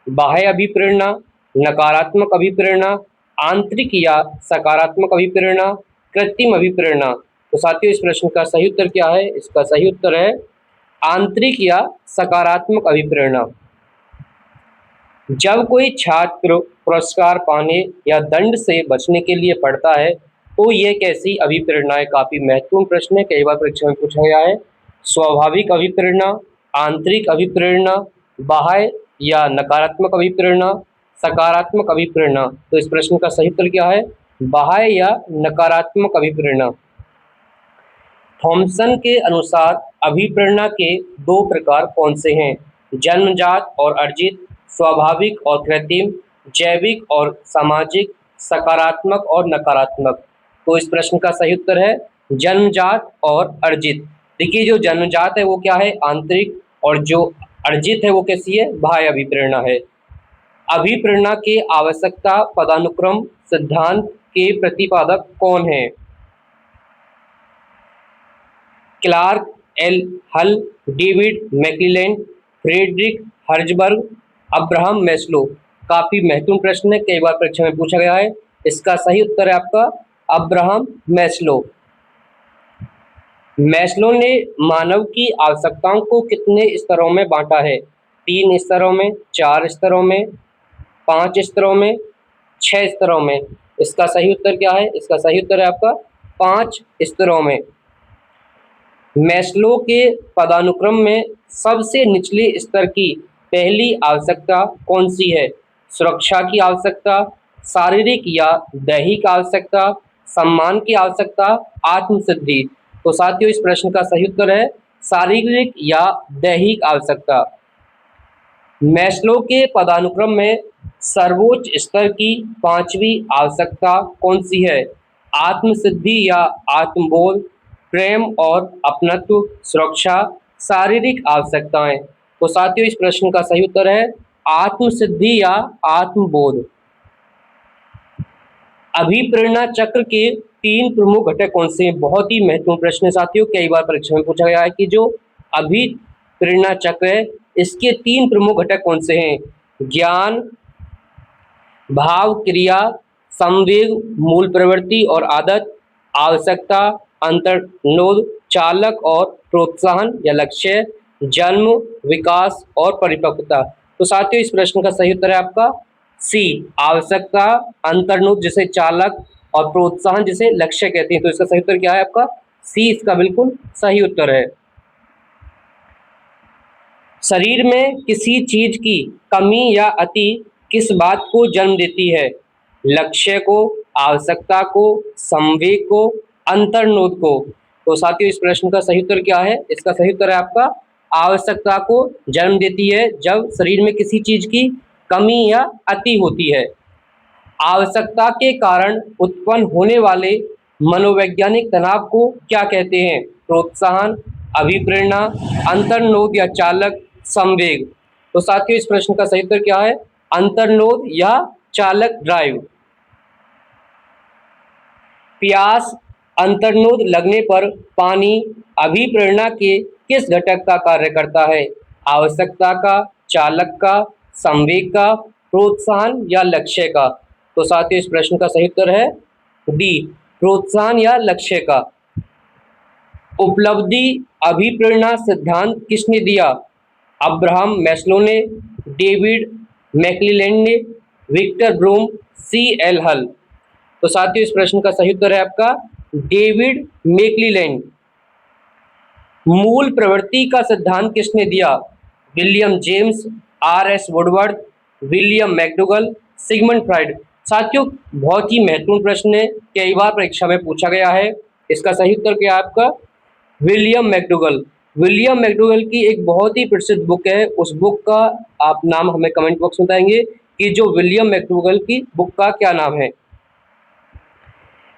बाह्य अभिप्रेरणा, नकारात्मक अभिप्रेरणा, आंतरिक या सकारात्मक अभिप्रेरणा, कृत्रिम अभिप्रेरणा। तो साथियों इस प्रश्न का सही उत्तर क्या है? इसका सही उत्तर है आंतरिक या सकारात्मक अभिप्रेरणा। जब कोई छात्र पुरस्कार पाने या दंड से बचने के लिए पढ़ता है तो ये कैसी अभिप्रेरणा है? काफी महत्वपूर्ण प्रश्न है, कई बार परीक्षा में पूछा गया है। स्वाभाविक अभिप्रेरणा, आंतरिक अभिप्रेरणा, बाह्य या नकारात्मक अभिप्रेरणा, सकारात्मक अभिप्रेरणा। तो इस प्रश्न का सही उत्तर क्या है? बाह्य या नकारात्मक अभिप्रेरणा। थॉमसन के अनुसार अभिप्रेरणा के 2 प्रकार कौन से हैं? जन्मजात और अर्जित, स्वाभाविक और कृत्रिम, जैविक और सामाजिक, सकारात्मक और नकारात्मक। तो इस प्रश्न का सही उत्तर है जन्मजात और अर्जित। देखिए जो जन्मजात है वो क्या है? आंतरिक, और जो अर्जित है वो कैसी है? बाह्य अभिप्रेरणा है। अभिप्रेरणा के आवश्यकता पदानुक्रम सिद्धांत के प्रतिपादक कौन है? Clark, L Hull, David McClelland, Frederick Herzberg, Abraham Maslow. काफी महत्वपूर्ण प्रश्न है, कई बार परीक्षा में पूछा गया है। इसका सही उत्तर है आपका अब्राहम मैस्लो। मैस्लो ने मानव की आवश्यकताओं को कितने स्तरों में बांटा है? 3 स्तरों में, 4 स्तरों में, 5 स्तरों में, 6 स्तरों में। इसका सही उत्तर क्या है? इसका सही उत्तर है आपका 5 स्तरों में। मैस्लो के पदानुक्रम में सबसे निचले स्तर की पहली आवश्यकता कौन सी है? सुरक्षा की आवश्यकता, शारीरिक या दैहिक आवश्यकता, सम्मान की आवश्यकता, आत्मसिद्धि। तो साथियों इस प्रश्न का सही उत्तर है शारीरिक या दैहिक आवश्यकता। मैस्लो के पदानुक्रम में सर्वोच्च स्तर की 5वीं आवश्यकता कौन सी है? आत्मसिद्धि या आत्मबोध, प्रेम और अपनत्व, सुरक्षा, शारीरिक आवश्यकताएं। तो साथियों इस प्रश्न का सही उत्तर है आत्मसिद्धि या आत्मबोध। अभिप्रेरणा चक्र के 3 प्रमुख घटक कौन से हैं? बहुत ही महत्वपूर्ण प्रश्न है साथियों, कई बार परीक्षा में पूछा गया है कि जो अभिप्रेरणा चक्र है इसके 3 प्रमुख घटक कौन से हैं? ज्ञान, भाव, क्रिया, संवेग, मूल प्रवृत्ति और आदत, आवश्यकता, अंतर्नोद, चालक और प्रोत्साहन या लक्ष्य, जन्म, विकास और परिपक्वता। तो साथियों इस प्रश्न का सही उत्तर है आपका सी, आवश्यकता, अंतर्नोद जिसे चालक और प्रोत्साहन जिसे लक्ष्य कहते हैं। तो इसका सही उत्तर क्या है आपका सी, इसका बिल्कुल सही उत्तर है। शरीर में किसी चीज की कमी या अति किस बात को जन्म देती है? लक्ष्य को, आवश्यकता को, संवेग को, अंतर्नोद को। तो साथियों इस प्रश्न का सही उत्तर क्या है? इसका सही उत्तर है आपका आवश्यकता को जन्म देती है जब शरीर में किसी चीज की कमी या अति होती है। आवश्यकता के कारण उत्पन्न होने वाले मनोवैज्ञानिक तनाव को क्या कहते हैं? प्रोत्साहन, अभिप्रेरणा, अंतर्नोद या चालक, संवेग। तो साथियों इस प्रश्न का सही उत्तर क्या है? अंतर्नोद या चालक ड्राइव। प्यास, अंतर्नोद लगने पर पानी अभिप्रेरणा के किस घटक का कार्य करता है? आवश्यकता का, चालक का, संवेग का, प्रोत्साहन या लक्ष्य का। तो साथियों इस प्रश्न का सही उत्तर है डी, प्रोत्साहन या लक्ष्य का। उपलब्धि अभिप्रेरणा सिद्धांत किसने दिया? अब्राहम मैस्लो ने, डेविड मैक्लीलैंड ने, विक्टर ब्रूम, सी एल हल। तो साथियों इस प्रश्न का सही उत्तर है आपका डेविड मैक्लीलैंड। मूल प्रवृत्ति का सिद्धांत किसने दिया? William James, R S Woodward, William McDougall, Sigmund Freud. साथियों बहुत ही महत्वपूर्ण प्रश्न है, कई बार परीक्षा में पूछा गया है। इसका सही उत्तर क्या है आपका? William McDougall. विलियम मैकडूगल की एक बहुत ही प्रसिद्ध बुक है, उस बुक का आप नाम हमें कमेंट बॉक्स में बताएंगे कि जो विलियम मैकडूगल की बुक का क्या नाम है।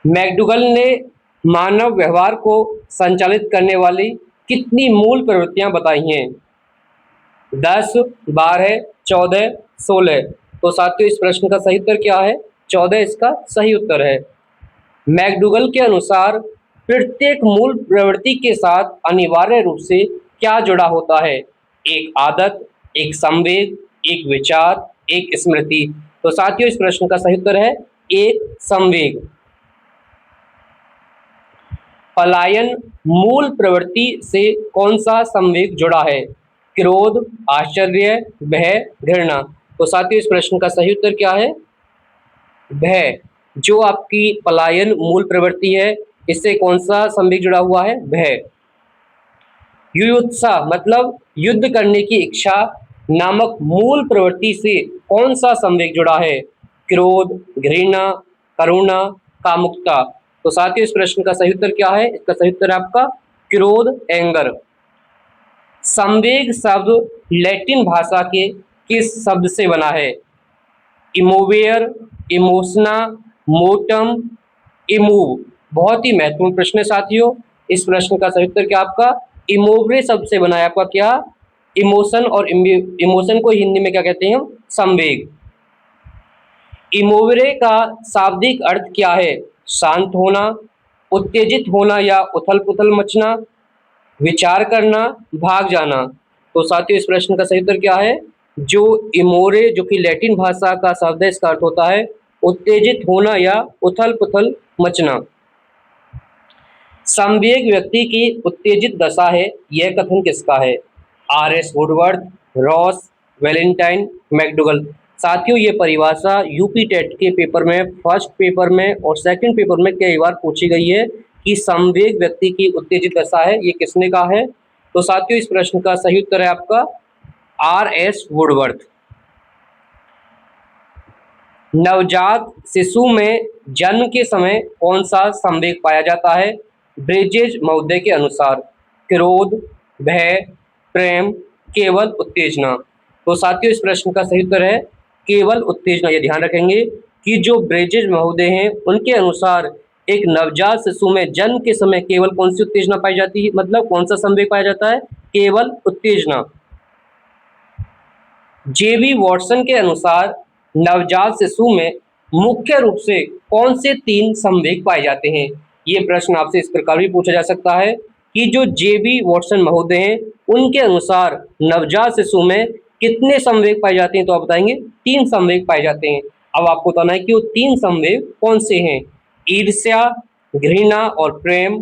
मैकडूगल ने मानव व्यवहार को संचालित करने वाली कितनी मूल प्रवृत्तियां बताई हैं? 10, 12, 14, 16। तो साथियों इस प्रश्न का सही उत्तर क्या है? 14 इसका सही उत्तर है। मैकडूगल के अनुसार प्रत्येक मूल प्रवृत्ति के साथ अनिवार्य रूप से क्या जुड़ा होता है? एक आदत, एक संवेग, एक विचार, एक स्मृति। तो साथियों इस प्रश्न का सही उत्तर है एक संवेग। पलायन मूल प्रवृत्ति से कौन सा संवेग जुड़ा है? क्रोध, आश्चर्य, भय, घृणा। तो साथियों इस प्रश्न का सही उत्तर क्या है? भय। जो आपकी पलायन मूल प्रवृत्ति है इससे कौन सा संवेग जुड़ा हुआ है? भय। युयुत्सा मतलब युद्ध करने की इच्छा नामक मूल प्रवृत्ति से कौन सा संवेग जुड़ा है? क्रोध, घृणा, करुणा, कामुकता। तो साथियों इस प्रश्न का सही उत्तर क्या है? इसका सही उत्तर है आपका क्रोध, एंगर। संवेग शब्द लैटिन भाषा के किस शब्द से बना है? इमोवेयर, इमोशना, मोटम, इमूव। बहुत ही महत्वपूर्ण प्रश्न है साथियों। इस प्रश्न का सही उत्तर क्या आपका? इमोवरे शब्द से बना है। आपका क्या? इमोशन। और इमोशन को हिंदी में क्या कहते हैं? संवेग। इमोवरे का शाब्दिक अर्थ क्या है? शांत होना, उत्तेजित होना या उथल पुथल मचना, विचार करना, भाग जाना। तो साथियों इस प्रश्न का सही उत्तर क्या है? जो इमोरे जो कि लैटिन भाषा का शब्द है, इसका अर्थ होता है उत्तेजित होना या उथल पुथल मचना। संवेग व्यक्ति की उत्तेजित दशा है, यह कथन किसका है? R S Woodward, Ross, Valentine, McDougall. साथियों ये परिभाषा यूपी टेट के पेपर में, फर्स्ट पेपर में और सेकंड पेपर में कई बार पूछी गई है कि संवेग व्यक्ति की उत्तेजित दशा है, ये किसने कहा है? तो साथियों इस प्रश्न का सही उत्तर है आपका आर एस वुडवर्ड। नवजात शिशु में जन्म के समय कौन सा संवेग पाया जाता है? ब्रिजेश महोदय के अनुसार क्रोध, भय, प्रेम, केवल उत्तेजना। तो साथियों इस प्रश्न का सही उत्तर है केवल उत्तेजना। ये ध्यान रखेंगे कि जो ब्रिजेश महोदय हैं उनके अनुसार एक नवजात शिशु में जन्म के समय केवल कौन सी उत्तेजना पाई जाती है, मतलब कौन सा संवेग पाया जाता है? केवल उत्तेजना। जेबी वॉटसन के अनुसार नवजात शिशु में मुख्य रूप से कौन से 3 संवेग पाए जाते हैं? ये प्रश्न आपसे इस प्रकार भी पूछा जा सकता है कि जो जेबी वॉटसन महोदय हैं उनके अनुसार नवजात शिशु में कितने संवेग पाए जाते हैं? तो आप बताएंगे 3 संवेग पाए जाते हैं। अब आपको बताना है कि वो 3 संवेग कौन से हैं। ईर्ष्या, घृणा और प्रेम,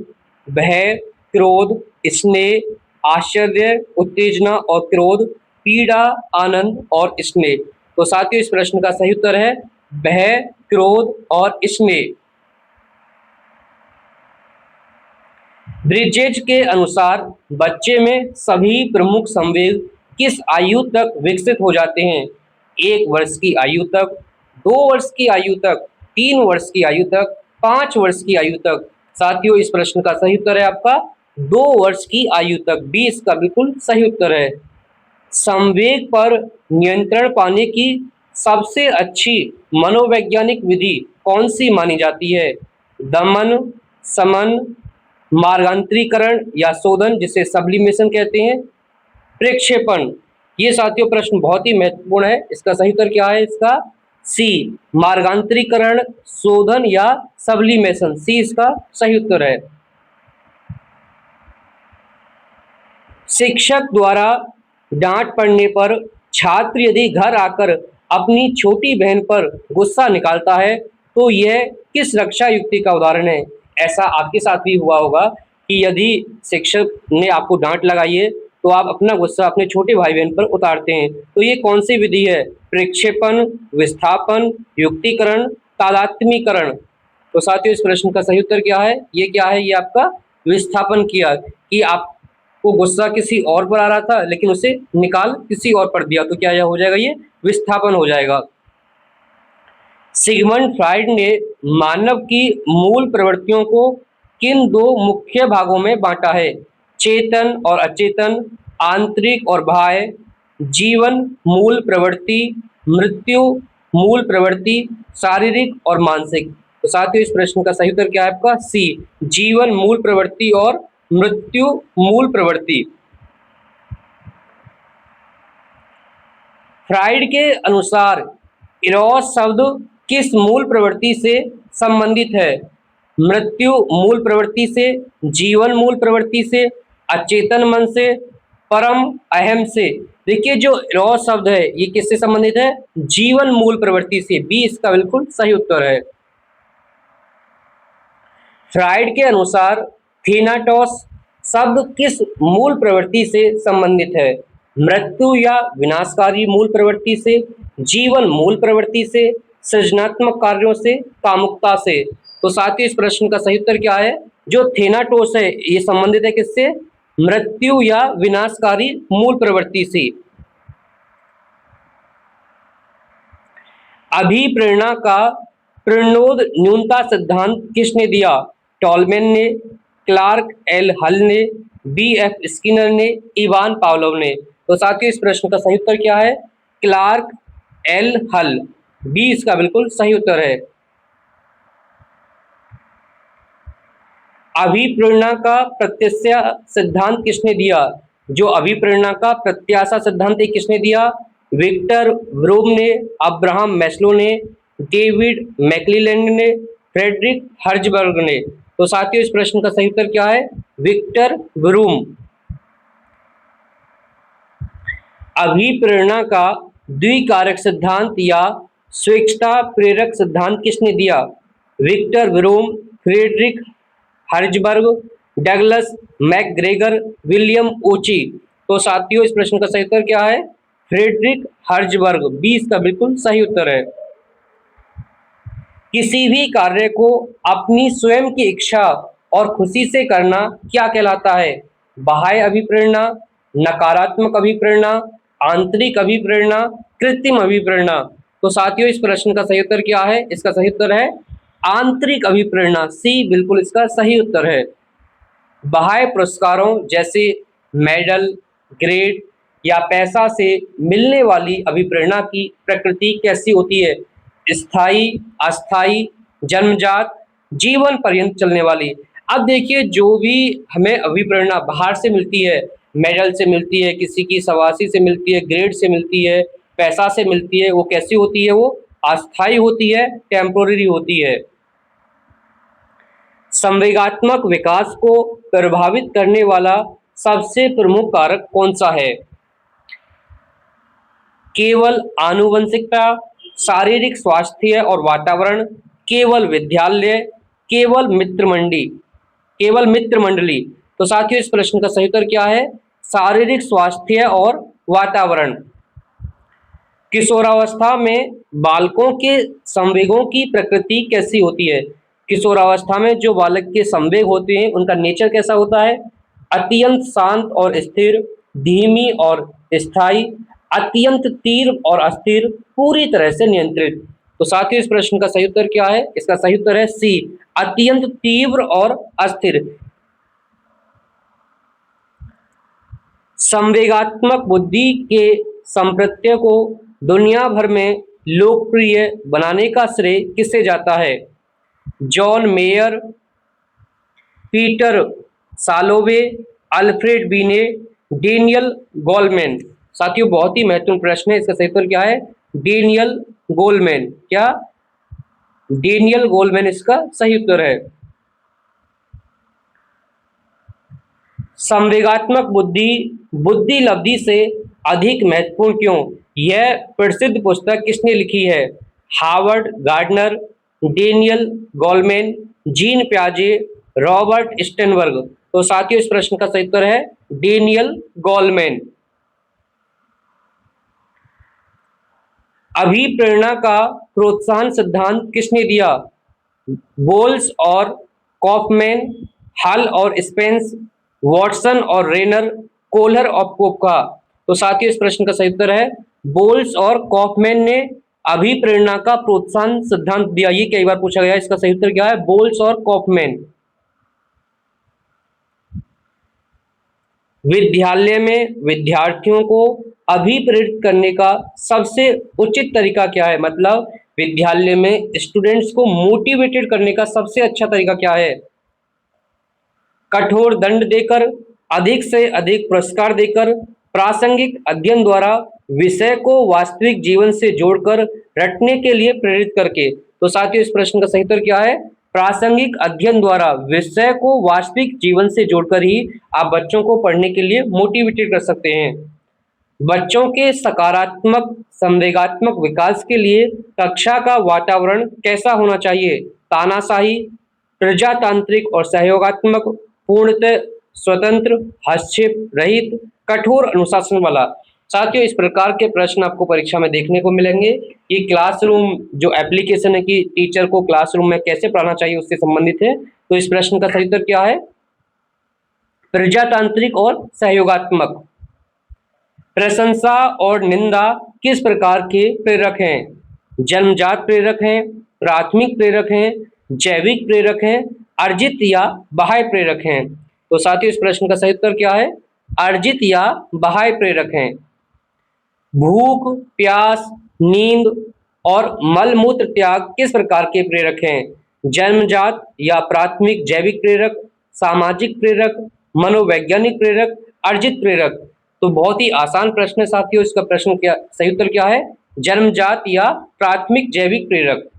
भय, क्रोध, स्नेह, आश्चर्य, उत्तेजना और क्रोध, पीड़ा, आनंद और स्नेह। तो साथियों इस प्रश्न का सही उत्तर है भय, क्रोध और स्नेह। ब्रिजेज के अनुसार बच्चे में सभी प्रमुख संवेग किस आयु तक विकसित हो जाते हैं? 1 वर्ष की आयु तक, 2 वर्ष की आयु तक, 3 वर्ष की आयु तक, 5 वर्ष की आयु तक। साथियों इस प्रश्न का सही उत्तर है आपका 2 वर्ष की आयु तक। 20 का बिल्कुल सही उत्तर है। संवेग पर नियंत्रण पाने की सबसे अच्छी मनोवैज्ञानिक विधि कौन सी मानी जाती है? दमन, समन, मार्गांतरीकरण या शोधन जिसे सब्लिमेशन कहते हैं, प्रक्षेपण। ये साथियों प्रश्न बहुत ही महत्वपूर्ण है। इसका सही उत्तर क्या है? इसका सी, मार्गांतरीकरण, शोधन या सब्लिमेशन। सी इसका सही उत्तर है। शिक्षक द्वारा डांट पड़ने पर छात्र यदि घर आकर अपनी छोटी बहन पर गुस्सा निकालता है तो यह किस रक्षा युक्ति का उदाहरण है? ऐसा आपके साथ भी हुआ होगा कि यदि शिक्षक ने आपको डांट लगाई है तो आप अपना गुस्सा अपने छोटे भाई बहन पर उतारते हैं। तो ये कौन सी विधि है? प्रक्षेपण, विस्थापन, युक्तिकरण, तादात्म्यीकरण। तो साथियों इस प्रश्न का सही उत्तर क्या है? ये क्या है? ये आपका विस्थापन किया कि आप को गुस्सा किसी और पर आ रहा था लेकिन उसे निकाल किसी और पर दिया, तो क्या यह हो जाएगा? ये विस्थापन हो जाएगा। सिगमंड फ्राइड ने मानव की मूल प्रवृत्तियों को किन 2 मुख्य भागों में बांटा है? चेतन और अचेतन, आंतरिक और बाह्य, जीवन मूल प्रवृत्ति, मृत्यु मूल प्रवृत्ति, शारीरिक और मानसिक। तो साथियों इस प्रश्न का सही उत्तर क्या है आपका? सी, जीवन मूल प्रवृत्ति और मृत्यु मूल प्रवृत्ति। फ्राइड के अनुसार इरोस शब्द किस मूल प्रवृत्ति से संबंधित है? मृत्यु मूल प्रवृत्ति से, जीवन मूल प्रवृत्ति से, अचेतन मन से, परम अहम से। देखिए जो इरोस शब्द है ये किससे संबंधित है? जीवन मूल प्रवृत्ति से। बी इसका बिल्कुल सही उत्तर है। फ्राइड के अनुसार थीनाटोस शब्द किस मूल प्रवृत्ति से संबंधित है? मृत्यु या विनाशकारी मूल प्रवृत्ति से, जीवन मूल प्रवृत्ति से, सृजनात्मक कार्यों से, कामुकता से। तो साथियों इस प्रश्न का सही उत्तर क्या है? जो थेनाटोस है ये संबंधित है किससे? मृत्यु या विनाशकारी मूल प्रवृत्ति से। अभिप्रेरणा का प्रणोद न्यूनता सिद्धांत किसने दिया? टॉलमैन ने, क्लार्क एल हल ने, बी एफ स्किनर ने, इवान पावलोव ने। तो साथियों इस प्रश्न का सही उत्तर क्या है? क्लार्क एल हल। बी इसका बिल्कुल सही उत्तर है। अभिप्रेरणा का प्रत्याशा सिद्धांत किसने दिया? जो अभिप्रेरणा का प्रत्याशा सिद्धांत है किसने दिया? विक्टर ब्रूम ने, अब्राहम मैस्लो ने, डेविड मैक्लीलैंड ने, फ्रेडरिक हर्जबर्ग ने। तो साथियों इस प्रश्न का सही उत्तर क्या है? Victor broom. अभिप्रेरणा का द्विकारक सिद्धांत या स्वेच्छता प्रेरक सिद्धांत किसने दिया? Victor Vroom, Frederick Herzberg, Douglas McGregor, William Ouchi. तो साथियों इस प्रश्न का सही उत्तर क्या है? Frederick Herzberg. बी इसका बिल्कुल सही उत्तर है। किसी भी कार्य को अपनी स्वयं की इच्छा और खुशी से करना क्या कहलाता है? बाह्य अभिप्रेरणा, नकारात्मक अभिप्रेरणा, आंतरिक अभिप्रेरणा, कृत्रिम अभिप्रेरणा। तो साथियों इस प्रश्न का सही उत्तर क्या है? इसका सही उत्तर है आंतरिक अभिप्रेरणा। सी बिल्कुल इसका सही उत्तर है। बाह्य पुरस्कारों जैसे मेडल, ग्रेड या पैसा से मिलने वाली अभिप्रेरणा की प्रकृति कैसी होती है? स्थायी, अस्थायी, जन्मजात, जीवन पर्यंत चलने वाली। अब देखिए जो भी हमें अभिप्रेरणा बाहर से मिलती है, मेडल से मिलती है, किसी की शाबाशी से मिलती है, ग्रेड से मिलती है, पैसा से मिलती है, वो कैसी होती है? वो अस्थायी होती है, टेम्पोररी होती है। संवेगात्मक विकास को प्रभावित करने वाला सबसे प्रमुख कारक कौन सा है? केवल आनुवंशिकता, शारीरिक स्वास्थ्य और वातावरण, केवल विद्यालय, केवल मित्र मंडली। तो साथियों इस प्रश्न का सही उत्तर क्या है? शारीरिक स्वास्थ्य और वातावरण। किशोरावस्था में बालकों के संवेगों की प्रकृति कैसी होती है? किशोरावस्था में जो बालक के संवेग होते हैं उनका नेचर कैसा होता है? अत्यंत शांत और स्थिर, धीमी और स्थायी, अत्यंत तीव्र और अस्थिर, पूरी तरह से नियंत्रित। तो साथियों इस प्रश्न का सही उत्तर क्या है? इसका सही उत्तर है सी, अत्यंत तीव्र और अस्थिर। संवेगात्मक बुद्धि के संप्रत्यय को दुनिया भर में लोकप्रिय बनाने का श्रेय किसे जाता है? जॉन मेयर, पीटर सालोवे, अल्फ्रेड बीने, डेनियल गोलमैन। साथियों बहुत ही महत्वपूर्ण प्रश्न है, इसका सही उत्तर क्या है? Daniel Goleman. क्या? डेनियल गोलमैन इसका सही उत्तर है। संवेगात्मक बुद्धि लब्धि से अधिक महत्वपूर्ण क्यों? यह प्रसिद्ध पुस्तक किसने लिखी है? Howard Gardner, Daniel Goleman, Jean प्याजे, रॉबर्ट स्टेनबर्ग। तो साथियों इस प्रश्न का सही उत्तर है डेनियल गोलमैन। अभिप्रेरणा का प्रोत्साहन सिद्धांत किसने दिया? बोल्स और कॉफमैन, हल और स्पेंस, वॉटसन और रेनर, कोलर और कोपका। तो साथियों इस प्रश्न का सही उत्तर है बोल्स और कॉफमैन ने अभिप्रेरणा का प्रोत्साहन सिद्धांत दिया। ये कई बार पूछा गया, इसका सही उत्तर क्या है? बोल्स और कॉफमैन। विद्यालय में विद्यार्थियों को अभिप्रेरित करने का सबसे उचित तरीका क्या है? मतलब विद्यालय में स्टूडेंट्स को मोटिवेटेड करने का सबसे अच्छा तरीका क्या है? कठोर दंड देकर, अधिक से अधिक पुरस्कार देकर, प्रासंगिक अध्ययन द्वारा, विषय को वास्तविक जीवन से जोड़कर, रटने के लिए प्रेरित करके। तो साथियों इस प्रश्न का सही उत्तर क्या है? प्रासंगिक अध्ययन द्वारा विषय को वास्तविक जीवन से जोड़कर ही आप बच्चों को पढ़ने के लिए मोटिवेटेड कर सकते हैं। बच्चों के सकारात्मक संवेगात्मक विकास के लिए कक्षा का वातावरण कैसा होना चाहिए? तानाशाही, प्रजातांत्रिक और सहयोगात्मक, पूर्णतः स्वतंत्र, हस्तक्षेप रहित, कठोर अनुशासन वाला। साथियों इस प्रकार के प्रश्न आपको परीक्षा में देखने को मिलेंगे। ये क्लासरूम जो एप्लीकेशन है कि टीचर को क्लासरूम में कैसे पढ़ाना चाहिए उससे संबंधित है। तो इस प्रश्न का सही उत्तर क्या है? प्रजातांत्रिक और सहयोगात्मक। प्रशंसा और निंदा किस प्रकार के प्रेरक हैं? जन्मजात प्रेरक हैं, प्राथमिक प्रेरक हैं, जैविक प्रेरक हैं, अर्जित या बाह्य प्रेरक हैं। तो साथियों इस प्रश्न का सही उत्तर क्या है? अर्जित या बाह्य प्रेरक हैं। भूख, प्यास, नींद और मलमूत्र त्याग किस प्रकार के प्रेरक हैं? जन्मजात या प्राथमिक जैविक प्रेरक, सामाजिक प्रेरक, मनोवैज्ञानिक प्रेरक, अर्जित प्रेरक। तो बहुत ही आसान प्रश्न है साथियों, इसका प्रश्न क्या सही उत्तर क्या है? जन्मजात या प्राथमिक जैविक प्रेरक।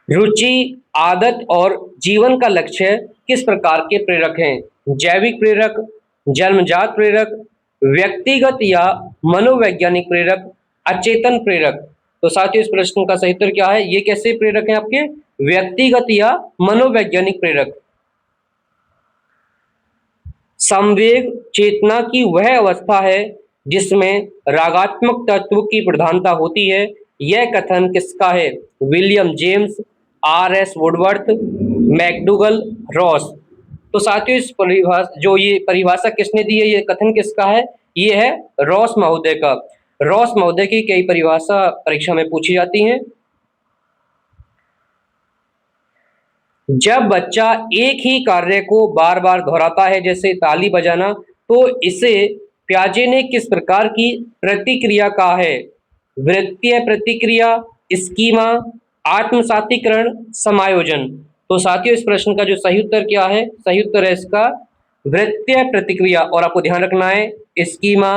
रुचि, आदत और जीवन का लक्ष्य किस प्रकार के प्रेरक हैं? जैविक प्रेरक, जन्मजात प्रेरक, व्यक्तिगत या मनोवैज्ञानिक प्रेरक, अचेतन प्रेरक। तो साथियों इस प्रश्न का सही उत्तर क्या है? ये कैसे प्रेरक हैं आपके? व्यक्तिगत या मनोवैज्ञानिक प्रेरक। संवेग चेतना की वह अवस्था है जिसमें रागात्मक तत्व की प्रधानता होती है। यह कथन किसका है? William James, RS. Woodworth, McDougall, Ross. तो साथियों इस ये परिभाषा किसने दी है? ये कथन किसका है? ये है रॉस महोदय का। रॉस महोदय की कई परिभाषा परीक्षा में पूछी जाती हैं। जब बच्चा एक ही कार्य को बार बार दोहराता है, जैसे ताली बजाना, तो इसे प्याजे ने किस प्रकार की प्रतिक्रिया कहा है? वृत्तीय प्रतिक्रिया, स्कीमा, आत्मसातीकरण, समायोजन। तो साथियों इस प्रश्न का जो सही उत्तर क्या है? सही उत्तर है इसका वृत्तीय प्रतिक्रिया। और आपको ध्यान रखना है स्कीमा,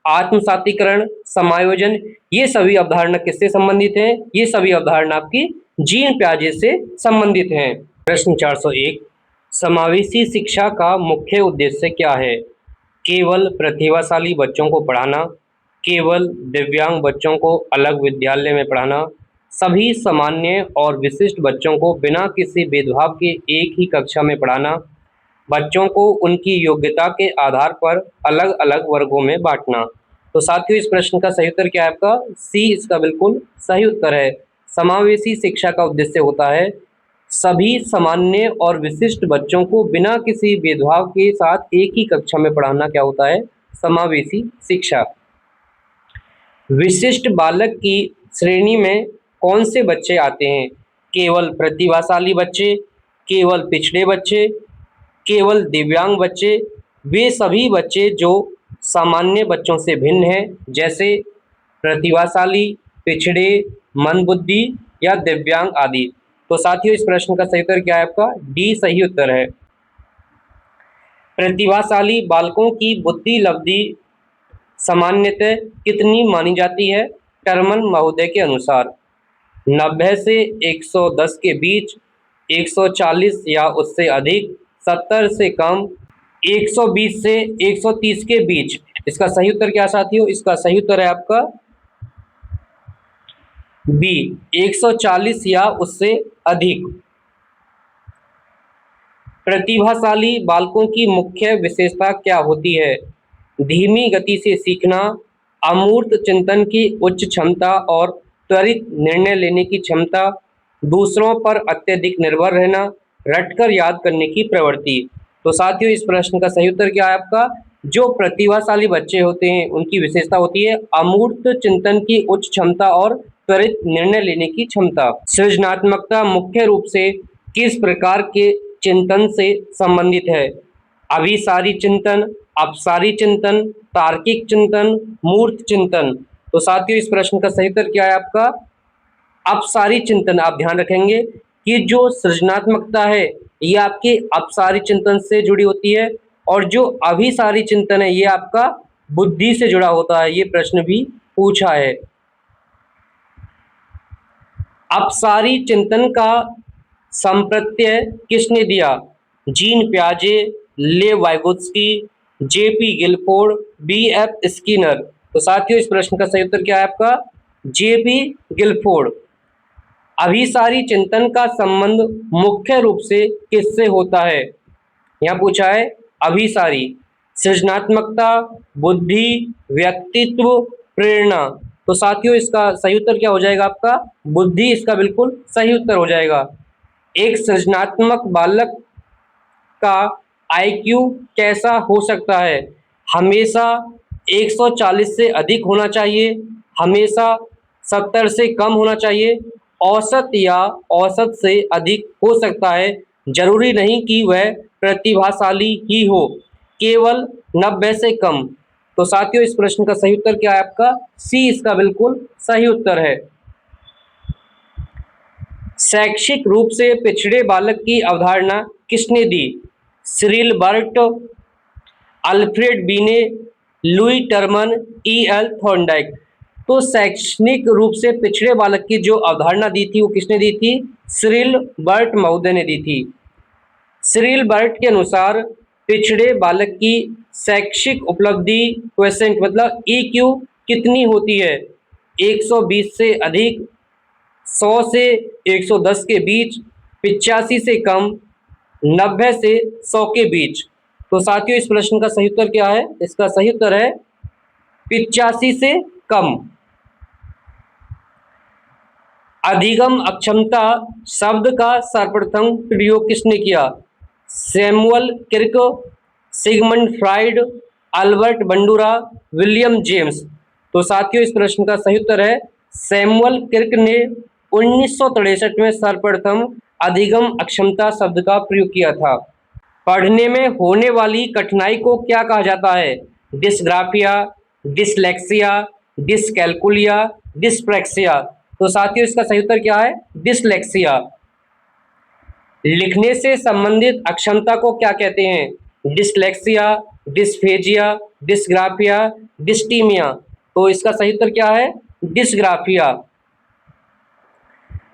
आत्मसातीकरण, समायोजन, ये सभी अवधारणा किससे संबंधित हैं? ये सभी अवधारणा आपकी जीन प्याजे से संबंधित हैं। प्रश्न 401, समावेशी शिक्षा का मुख्य उद्देश्य क्या है? केवल प्रतिभाशाली बच्चों को पढ़ाना, केवल दिव्यांग बच्चों को अलग विद्यालय में पढ़ाना, सभी सामान्य और विशिष्ट बच्चों को बिना किसी भेदभाव के एक ही कक्षा में पढ़ाना, बच्चों को उनकी योग्यता के आधार पर अलग अलग वर्गों में बांटना। तो साथियों, इस प्रश्न का सही उत्तर क्या है आपका? सी इसका बिल्कुल सही उत्तर है। समावेशी शिक्षा का उद्देश्य होता है सभी सामान्य और विशिष्ट बच्चों को बिना किसी भेदभाव के साथ एक ही कक्षा में पढ़ाना क्या होता है? समावेशी शिक्षा। विशिष्ट बालक की श्रेणी में कौन से बच्चे आते हैं? केवल प्रतिभाशाली बच्चे, केवल पिछड़े बच्चे, केवल दिव्यांग बच्चे, वे सभी बच्चे जो सामान्य बच्चों से भिन्न हैं, जैसे प्रतिभाशाली, पिछड़े, मंदबुद्धि या दिव्यांग आदि। तो साथियों, इस प्रश्न का सही उत्तर क्या है आपका? डी सही उत्तर है। प्रतिभाशाली बालकों की बुद्धि लब्धि सामान्यतः कितनी मानी जाती है? टर्मन महोदय के अनुसार 90 से 110 के बीच, 140 या उससे अधिक, 70 से कम, 120 से 130 के बीच। इसका सही उत्तर क्या साथियों? इसका सही उत्तर है आपका बी, 140 या उससे अधिक। प्रतिभाशाली बालकों की मुख्य विशेषता क्या होती है? धीमी गति से सीखना, अमूर्त चिंतन की उच्च क्षमता और त्वरित निर्णय लेने की क्षमता, दूसरों पर अत्यधिक निर्भर रहना, रटकर याद करने की प्रवृत्ति। तो साथियों, इस प्रश्न का सही उत्तर क्या है आपका? जो प्रतिभाशाली बच्चे होते हैं उनकी विशेषता होती है अमूर्त चिंतन की उच्च क्षमता और त्वरित निर्णय लेने की क्षमता। सृजनात्मकता मुख्य रूप से किस प्रकार के चिंतन से संबंधित है? अभिसारी चिंतन, अपसारी चिंतन, तार्किक चिंतन, मूर्त चिंतन। तो साथियों, इस प्रश्न का सही उत्तर क्या है आपका? अपसारी चिंतन। आप ध्यान रखेंगे कि जो सृजनात्मकता है ये आपके अपसारी चिंतन से जुड़ी होती है और जो अभिसारी चिंतन है ये आपका बुद्धि से जुड़ा होता है। ये प्रश्न भी पूछा है। अपसारी चिंतन का संप्रत्यय किसने दिया? जीन पियाजे, Lev Vygotsky, JP Guilford, BF Skinner. तो साथियों, इस प्रश्न का सही उत्तर क्या है आपका? JP Guilford. अभिसारी चिंतन का संबंध मुख्य रूप से किससे होता है? यहाँ पूछा है अभिसारी, सृजनात्मकता, बुद्धि, व्यक्तित्व, प्रेरणा। तो साथियों, इसका सही उत्तर क्या हो जाएगा आपका? बुद्धि इसका बिल्कुल सही उत्तर हो जाएगा। एक सृजनात्मक बालक का आईक्यू कैसा हो सकता है? हमेशा 140 से अधिक होना चाहिए, हमेशा 70 से कम होना चाहिए, औसत या औसत से अधिक हो सकता है, जरूरी नहीं कि वह प्रतिभाशाली ही हो, केवल 90 से कम। तो साथियों, इस प्रश्न का सही उत्तर क्या है आपका? सी इसका बिल्कुल सही उत्तर है। शैक्षिक रूप से पिछड़े बालक की अवधारणा किसने दी? सिरिल बर्ट, अल्फ्रेड बीने, लुई टर्मन, ई.एल. थॉर्नडाइक। तो शैक्षणिक रूप से पिछड़े बालक की जो अवधारणा दी थी वो किसने दी थी? सिरिल बर्ट महोदय ने दी थी। सिरिल बर्ट के अनुसार पिछड़े बालक की शैक्षिक उपलब्धि क्वेश्चन मतलब EQ कितनी होती है? 120 से अधिक, 100 से 110 के बीच, 85 से कम, 90 से 100 के बीच। तो साथियों, इस प्रश्न का सही उत्तर क्या है? इसका सही उत्तर है 85 से कम। अधिगम अक्षमता शब्द का सर्वप्रथम प्रयोग किसने किया? Samuel Kirk, Sigmund Freud, Albert Bandura, William James. तो साथियों, इस प्रश्न का सही उत्तर है सैमुअल किर्क ने 1963 में सर्वप्रथम अधिगम अक्षमता शब्द का प्रयोग किया था। पढ़ने में होने वाली कठिनाई को क्या कहा जाता है? Dysgraphia, dyslexia, dyscalculia, dyspraxia. तो साथियों, इसका सही उत्तर क्या है? डिसलेक्सिया। लिखने से संबंधित अक्षमता को क्या कहते हैं? Dyslexia, dysphagia, dysgraphia, dysthymia. तो इसका सही उत्तर क्या है? डिस्ग्राफिया।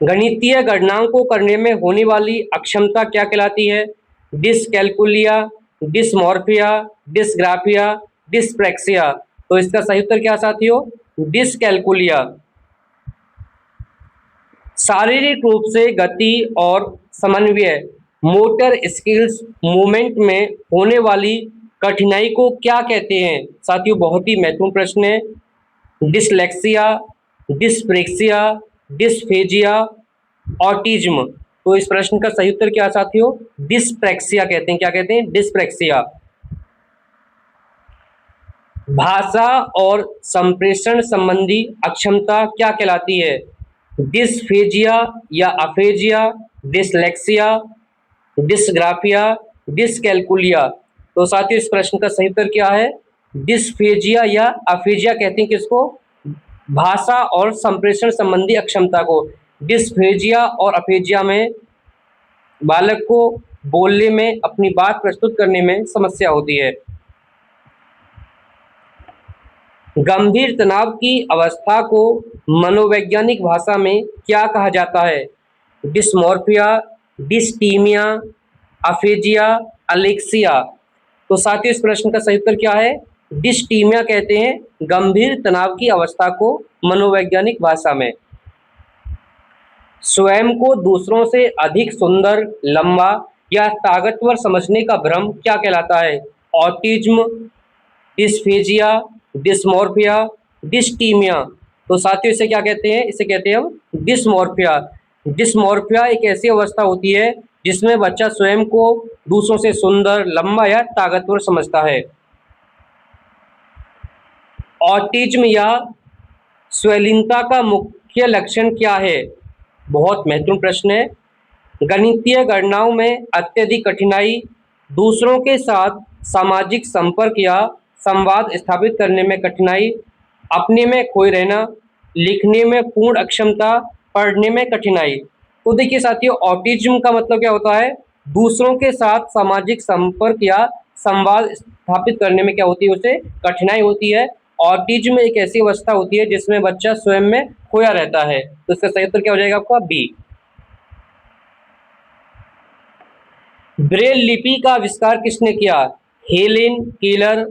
गणितीय गणनाओं को करने में होने वाली अक्षमता क्या कहलाती है? डिसकैल्कुलिया, डिसमॉर्फिया, डिस्ग्राफिया, डिस्प्रैक्सिया। तो इसका सही उत्तर क्या साथियों? डिसकैलकुलिया। शारीरिक रूप से गति और समन्वय, मोटर स्किल्स, मूवमेंट में होने वाली कठिनाई को क्या कहते हैं? साथियों बहुत ही महत्वपूर्ण प्रश्न है। Dyslexia, dyspraxia, dysphagia, autism. तो इस प्रश्न का सही उत्तर क्या है साथियों? डिस्प्रेक्सिया कहते हैं। क्या कहते हैं? डिस्प्रेक्सिया। भाषा और संप्रेषण संबंधी अक्षमता क्या कहलाती है? डिस्फेजिया या अफेजिया, डिसलेक्सिया, डिस्ग्राफिया, डिसकैलकुलिया। तो साथियों इस प्रश्न का सही उत्तर क्या है? डिस्फेजिया या अफेजिया कहते हैं किसको? भाषा और संप्रेषण संबंधी अक्षमता को। डिस्फेजिया और अफेजिया में बालक को बोलने में, अपनी बात प्रस्तुत करने में समस्या होती है। गंभीर तनाव की अवस्था को मनोवैज्ञानिक भाषा में क्या कहा जाता है? Dysmorphia, dysthymia, aphasia, alexia. तो साथियों इस प्रश्न का सही उत्तर क्या है? डिस्टीमिया कहते हैं गंभीर तनाव की अवस्था को मनोवैज्ञानिक भाषा में। स्वयं को दूसरों से अधिक सुंदर, लंबा या ताकतवर समझने का भ्रम क्या कहलाता है? Autism, dysphagia, dysmorphia, dysthymia. तो साथियों इसे क्या कहते हैं? इसे कहते हैं हम डिस्मॉर्फिया। डिस्मॉर्फिया एक ऐसी अवस्था होती है जिसमें बच्चा स्वयं को दूसरों से सुंदर, लंबा या ताकतवर समझता है। ऑटिज्म या स्वलीनता का मुख्य लक्षण क्या है? बहुत महत्वपूर्ण प्रश्न है। गणितीय गणनाओं में अत्यधिक कठिनाई, दूसरों के साथ सामाजिक संपर्क या संवाद स्थापित करने में कठिनाई, अपने में खोए रहना, लिखने में पूर्ण अक्षमता, पढ़ने में कठिनाई। तो देखिए साथियों ऑटिज्म का मतलब क्या होता है? दूसरों के साथ सामाजिक संपर्क या संवाद स्थापित करने में क्या होती है? उसे कठिनाई होती है। ऑटिज्म एक ऐसी अवस्था होती है जिसमें बच्चा स्वयं में खोया रहता है। तो इसका सही उत्तर क्या हो जाएगा आपका? बी। ब्रेल लिपि का आविष्कार किसने किया? Helen Keller,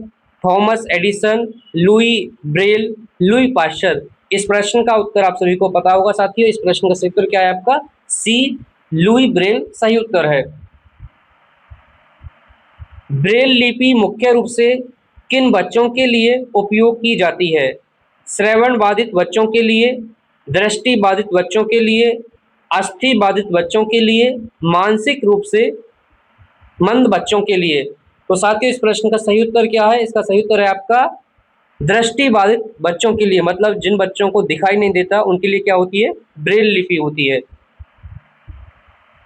Thomas Edison, Louis Braille, Louis Pasteur. इस प्रश्न का उत्तर आप सभी को पता होगा साथियों। इस प्रश्न का सही उत्तर क्या है आपका? सी, लुई ब्रेल सही उत्तर है। ब्रेल लिपि मुख्य रूप से किन बच्चों के लिए उपयोग की जाती है? श्रवण बाधित बच्चों के लिए, दृष्टि बाधित बच्चों के लिए, अस्थि बाधित बच्चों के लिए, मानसिक रूप से मंद बच्चों के लिए। तो साथियों इस प्रश्न का सही उत्तर क्या है? इसका सही उत्तर है आपका दृष्टि बाधित बच्चों के लिए, मतलब जिन बच्चों को दिखाई नहीं देता उनके लिए क्या होती है? ब्रेल लिपि होती है।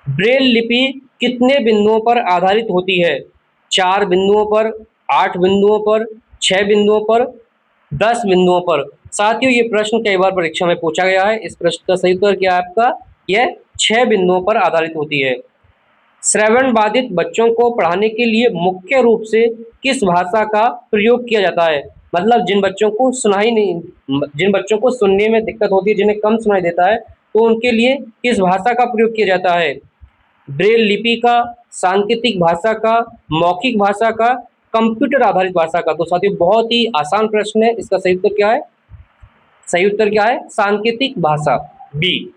ब्रेल लिपि कितने बिंदुओं पर आधारित होती है? 4 बिंदुओं पर, 8 बिंदुओं पर, 6 बिंदुओं पर, 10 बिंदुओं पर। साथियों ये प्रश्न कई बार परीक्षा में पूछा गया है। इस प्रश्न का सही उत्तर क्या है आपका? यह 6 बिंदुओं पर आधारित होती है। श्रवण बाधित बच्चों को पढ़ाने के लिए मुख्य रूप से किस भाषा का प्रयोग किया जाता है? मतलब जिन बच्चों को जिन बच्चों को सुनने में दिक्कत होती है, जिन्हें कम सुनाई देता है, तो उनके लिए किस भाषा का प्रयोग किया जाता है? ब्रेल लिपि का, सांकेतिक भाषा का, मौखिक भाषा का, कंप्यूटर आधारित भाषा का। तो साथियों बहुत ही आसान प्रश्न है। इसका सही उत्तर क्या है? सही उत्तर क्या है? सांकेतिक भाषा, बी।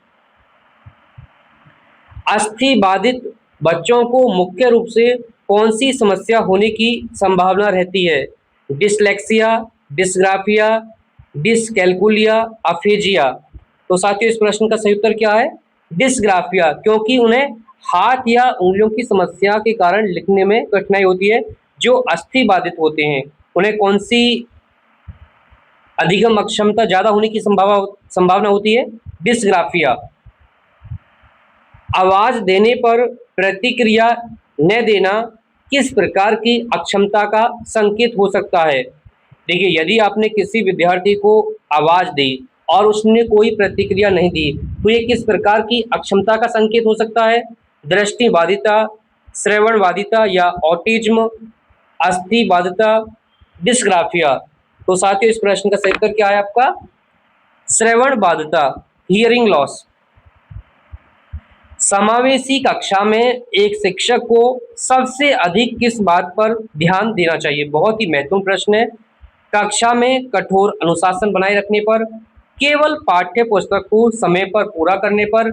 अस्थि बाधित बच्चों को मुख्य रूप से कौन सी समस्या होने की संभावना रहती है? Dyslexia, dysgraphia, dyscalculia, aphasia. तो साथियों इस प्रश्न का सही उत्तर क्या है? डिस्ग्राफिया, क्योंकि उन्हें हाथ या उंगलियों की समस्या के कारण लिखने में कठिनाई होती है। जो अस्थि बाधित होते हैं उन्हें कौन सी अधिगम अक्षमता ज्यादा होने की संभावना होती है? डिस्ग्राफिया। आवाज देने पर प्रतिक्रिया न देना किस प्रकार की अक्षमता का संकेत हो सकता है? देखिए यदि आपने किसी विद्यार्थी को आवाज दी और उसने कोई प्रतिक्रिया नहीं दी तो ये किस प्रकार की अक्षमता का संकेत हो सकता है? दृष्टि बाधिता, श्रवण बाधिता या ऑटिज्म, अस्थि बाधिता, डिस्ग्राफिया। तो साथियों इस प्रश्न का सही उत्तर क्या है आपका? श्रवण बाधिता, हियरिंग लॉस। समावेशी कक्षा में एक शिक्षक को सबसे अधिक किस बात पर ध्यान देना चाहिए? बहुत ही महत्वपूर्ण प्रश्न है। कक्षा में कठोर अनुशासन बनाए रखने पर, केवल पाठ्य पुस्तक को समय पर पूरा करने पर,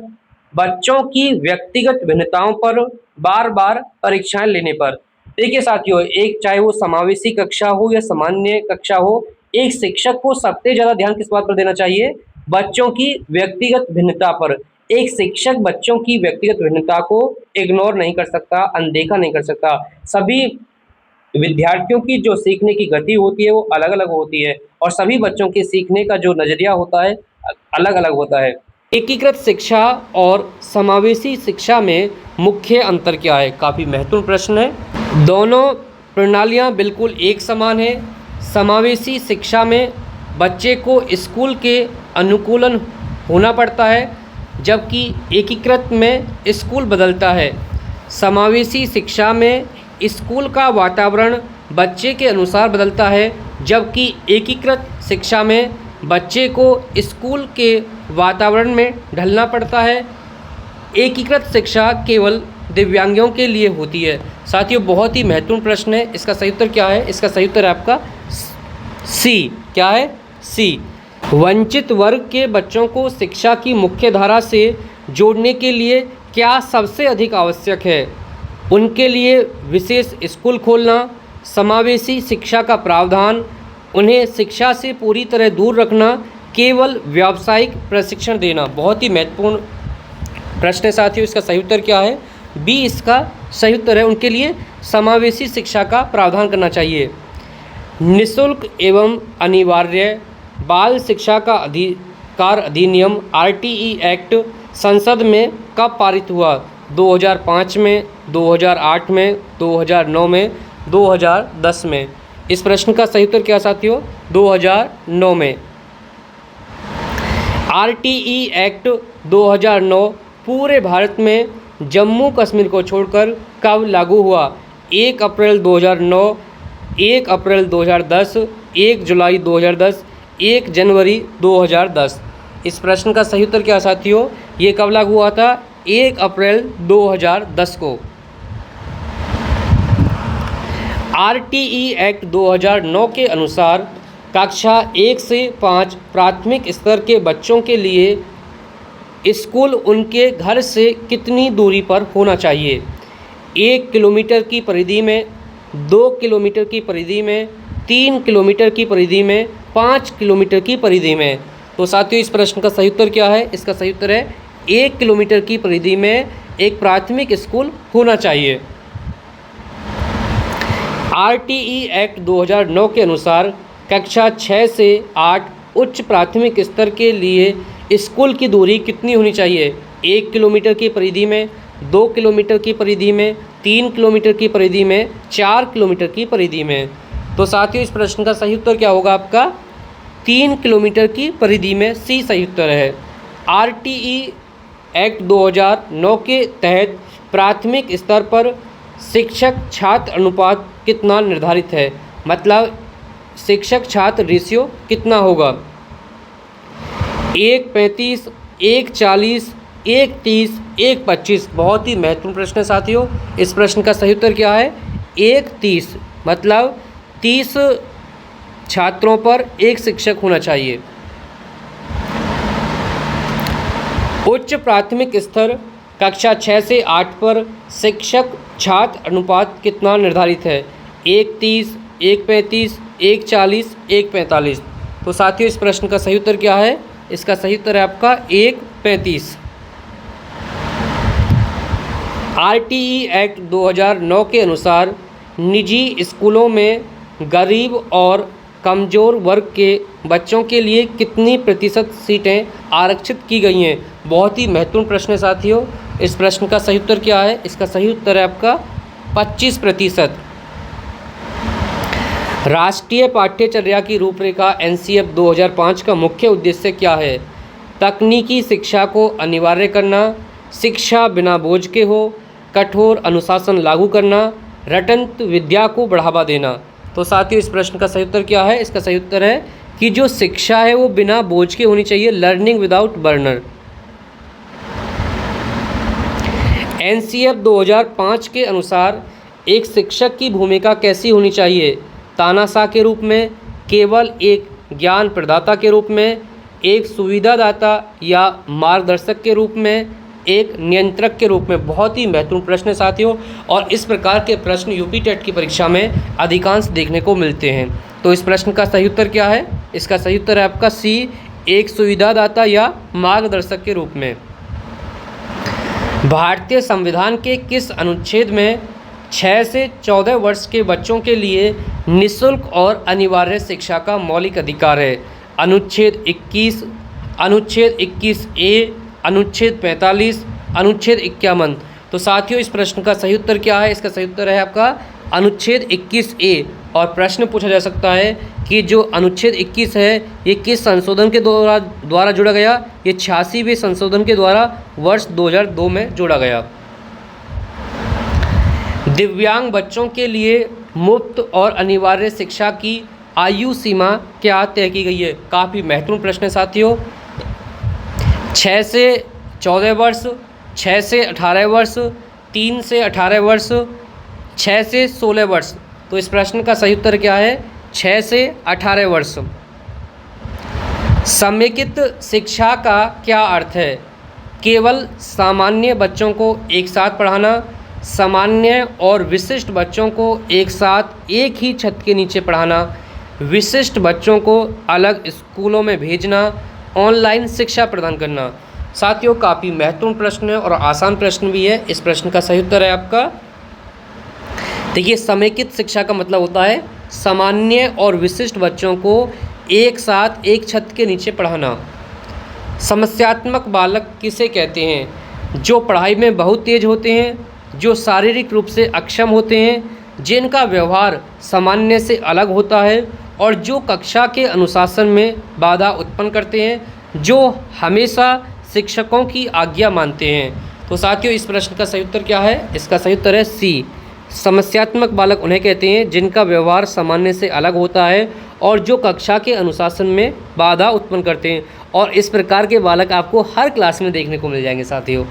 बच्चों की व्यक्तिगत भिन्नताओं पर बार बार परीक्षाएं लेने पर। देखिए साथियों, एक चाहे वो समावेशी कक्षा हो या सामान्य कक्षा हो, एक शिक्षक को सबसे ज्यादा ध्यान किस बात पर देना चाहिए? बच्चों की व्यक्तिगत भिन्नता पर। एक शिक्षक बच्चों की व्यक्तिगत भिन्नता को इग्नोर नहीं कर सकता, अनदेखा नहीं कर सकता। सभी विद्यार्थियों की जो सीखने की गति होती है वो अलग अलग होती है और सभी बच्चों के सीखने का जो नजरिया होता है अलग अलग होता है। एकीकृत शिक्षा और समावेशी शिक्षा में मुख्य अंतर क्या है? काफ़ी महत्वपूर्ण प्रश्न है। दोनों प्रणालियां बिल्कुल एक समान है। समावेशी शिक्षा में बच्चे को स्कूल के अनुकूलन होना पड़ता है, जबकि एकीकृत में स्कूल बदलता है। समावेशी शिक्षा में स्कूल का वातावरण बच्चे के अनुसार बदलता है, जबकि एकीकृत शिक्षा में बच्चे को स्कूल के वातावरण में ढलना पड़ता है। एकीकृत शिक्षा केवल दिव्यांगों के लिए होती है। साथियों, बहुत ही महत्वपूर्ण प्रश्न है। इसका सही उत्तर क्या है? इसका सही उत्तर है आपका सी। क्या है? सी। वंचित वर्ग के बच्चों को शिक्षा की मुख्य धारा से जोड़ने के लिए क्या सबसे अधिक आवश्यक है? उनके लिए विशेष स्कूल खोलना, समावेशी शिक्षा का प्रावधान, उन्हें शिक्षा से पूरी तरह दूर रखना, केवल व्यावसायिक प्रशिक्षण देना। बहुत ही महत्वपूर्ण प्रश्न है साथियों। इसका सही उत्तर क्या है? बी इसका सही उत्तर है। उनके लिए समावेशी शिक्षा का प्रावधान करना चाहिए। निःशुल्क एवं अनिवार्य बाल शिक्षा का अधिकार अधिनियम RTE एक्ट संसद में कब पारित हुआ? 2005 में, 2008 में, 2009 में, 2010 में। इस प्रश्न का सही उत्तर क्या साथियों? 2009 में। RTE एक्ट 2009 पूरे भारत में जम्मू कश्मीर को छोड़कर कब लागू हुआ? 1 अप्रैल 2009, 1 अप्रैल 2010, 1 जुलाई 2010, 1 जनवरी 2010। इस प्रश्न का सही उत्तर क्या साथियों? ये कब लागू हुआ था? 1 अप्रैल 2010 को। RTE एक्ट 2009 के अनुसार कक्षा 1 से 5 प्राथमिक स्तर के बच्चों के लिए स्कूल उनके घर से कितनी दूरी पर होना चाहिए? 1 किलोमीटर की परिधि में, 2 किलोमीटर की परिधि में, 3 किलोमीटर की परिधि में, 5 किलोमीटर की परिधि में। तो साथियों, इस प्रश्न का सही उत्तर क्या है? इसका सही उत्तर है 1 किलोमीटर की परिधि में एक प्राथमिक स्कूल होना चाहिए। RTE एक्ट 2009 के अनुसार कक्षा 6 से 8 उच्च प्राथमिक स्तर के लिए स्कूल की दूरी कितनी होनी चाहिए? 1 किलोमीटर की परिधि में, 2 किलोमीटर की परिधि में, 3 किलोमीटर की परिधि में, 4 किलोमीटर की परिधि में। तो साथियों, इस प्रश्न का सही उत्तर क्या होगा आपका? 3 किलोमीटर की परिधि में। सी सही उत्तर है। RTE एक्ट 2009 के तहत प्राथमिक स्तर पर शिक्षक छात्र अनुपात कितना निर्धारित है? मतलब शिक्षक छात्र रेशियो कितना होगा? 1:35, 1:40, 1:30, 1:25। बहुत ही महत्वपूर्ण प्रश्न है साथियों। इस प्रश्न का सही उत्तर क्या है? 1:30, मतलब 30 छात्रों पर एक शिक्षक होना चाहिए। उच्च प्राथमिक स्तर कक्षा 6 से 8 पर शिक्षक छात्र अनुपात कितना निर्धारित है? 1:30, 1:35, 1:40, 1:45। तो साथियों, इस प्रश्न का सही उत्तर क्या है? इसका सही उत्तर है आपका 1:35। RTE एक्ट 2009 के अनुसार निजी स्कूलों में गरीब और कमज़ोर वर्ग के बच्चों के लिए कितनी प्रतिशत सीटें आरक्षित की गई हैं? बहुत ही महत्वपूर्ण प्रश्न है साथियों। इस प्रश्न का सही उत्तर क्या है? इसका सही उत्तर है आपका 25%। राष्ट्रीय पाठ्यचर्या की रूपरेखा NCF 2005 का मुख्य उद्देश्य क्या है? तकनीकी शिक्षा को अनिवार्य करना, शिक्षा बिना बोझ के हो, कठोर अनुशासन लागू करना, रटंत विद्या को बढ़ावा देना। तो साथियों, इस प्रश्न का सही उत्तर क्या है? इसका सही उत्तर है कि जो शिक्षा है वो बिना बोझ के होनी चाहिए, लर्निंग विदाउट बर्नर। NCF 2005 के अनुसार एक शिक्षक की भूमिका कैसी होनी चाहिए? तानाशाह के रूप में, केवल एक ज्ञान प्रदाता के रूप में, एक सुविधादाता या मार्गदर्शक के रूप में, एक नियंत्रक के रूप में। बहुत ही महत्वपूर्ण प्रश्न है साथियों, और इस प्रकार के प्रश्न यूपी टेट की परीक्षा में अधिकांश देखने को मिलते हैं। तो इस प्रश्न का सही उत्तर क्या है? इसका सही उत्तर है आपका सी, एक सुविधादाता या मार्गदर्शक के रूप में। भारतीय संविधान के किस अनुच्छेद में 6 से 14 वर्ष के बच्चों के लिए निःशुल्क और अनिवार्य शिक्षा का मौलिक अधिकार है? अनुच्छेद 21, अनुच्छेद 21A, अनुच्छेद 45, अनुच्छेद 51। तो साथियों इस प्रश्न का सही उत्तर क्या है? इसका सही उत्तर है आपका अनुच्छेद 21A। और प्रश्न पूछा जा सकता है कि जो अनुच्छेद 21 है ये किस संशोधन के द्वारा जोड़ा गया? ये 86वें संशोधन के द्वारा वर्ष 2002 में जोड़ा गया। दिव्यांग बच्चों के लिए मुफ्त और अनिवार्य शिक्षा की आयु सीमा क्या तय की गई है? काफ़ी महत्वपूर्ण प्रश्न है साथियों। 6 से 14 वर्ष, 6 से 18 वर्ष, 3 से 18 वर्ष, 6 से 16 वर्ष। तो इस प्रश्न का सही उत्तर क्या है? 6 से 18 वर्ष। समेकित शिक्षा का क्या अर्थ है? केवल सामान्य बच्चों को एक साथ पढ़ाना, सामान्य और विशिष्ट बच्चों को एक साथ एक ही छत के नीचे पढ़ाना, विशिष्ट बच्चों को अलग स्कूलों में भेजना, ऑनलाइन शिक्षा प्रदान करना। साथियों काफ़ी महत्वपूर्ण प्रश्न है और आसान प्रश्न भी है। इस प्रश्न का सही उत्तर है आपका, देखिए समेकित शिक्षा का मतलब होता है सामान्य और विशिष्ट बच्चों को एक साथ एक छत के नीचे पढ़ाना। समस्यात्मक बालक किसे कहते हैं? जो पढ़ाई में बहुत तेज होते हैं, जो शारीरिक रूप से अक्षम होते हैं, जिनका व्यवहार सामान्य से अलग होता है और जो कक्षा के अनुशासन में बाधा उत्पन्न करते हैं, जो हमेशा शिक्षकों की आज्ञा मानते हैं। तो साथियों इस प्रश्न का सही उत्तर क्या है? इसका सही उत्तर है सी, समस्यात्मक बालक उन्हें कहते हैं जिनका व्यवहार सामान्य से अलग होता है और जो कक्षा के अनुशासन में बाधा उत्पन्न करते हैं। और इस प्रकार के बालक आपको हर क्लास में देखने को मिल जाएंगे साथियों।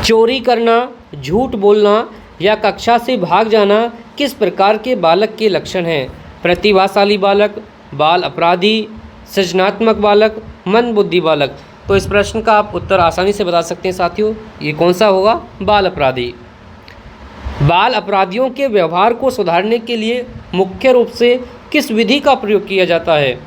चोरी करना, झूठ बोलना या कक्षा से भाग जाना किस प्रकार के बालक के लक्षण हैं? प्रतिभाशाली बालक, बाल अपराधी, सृजनात्मक बालक, मंदबुद्धि बालक। तो इस प्रश्न का आप उत्तर आसानी से बता सकते हैं साथियों, ये कौन सा होगा? बाल अपराधी। बाल अपराधियों के व्यवहार को सुधारने के लिए मुख्य रूप से किस विधि का प्रयोग किया जाता है?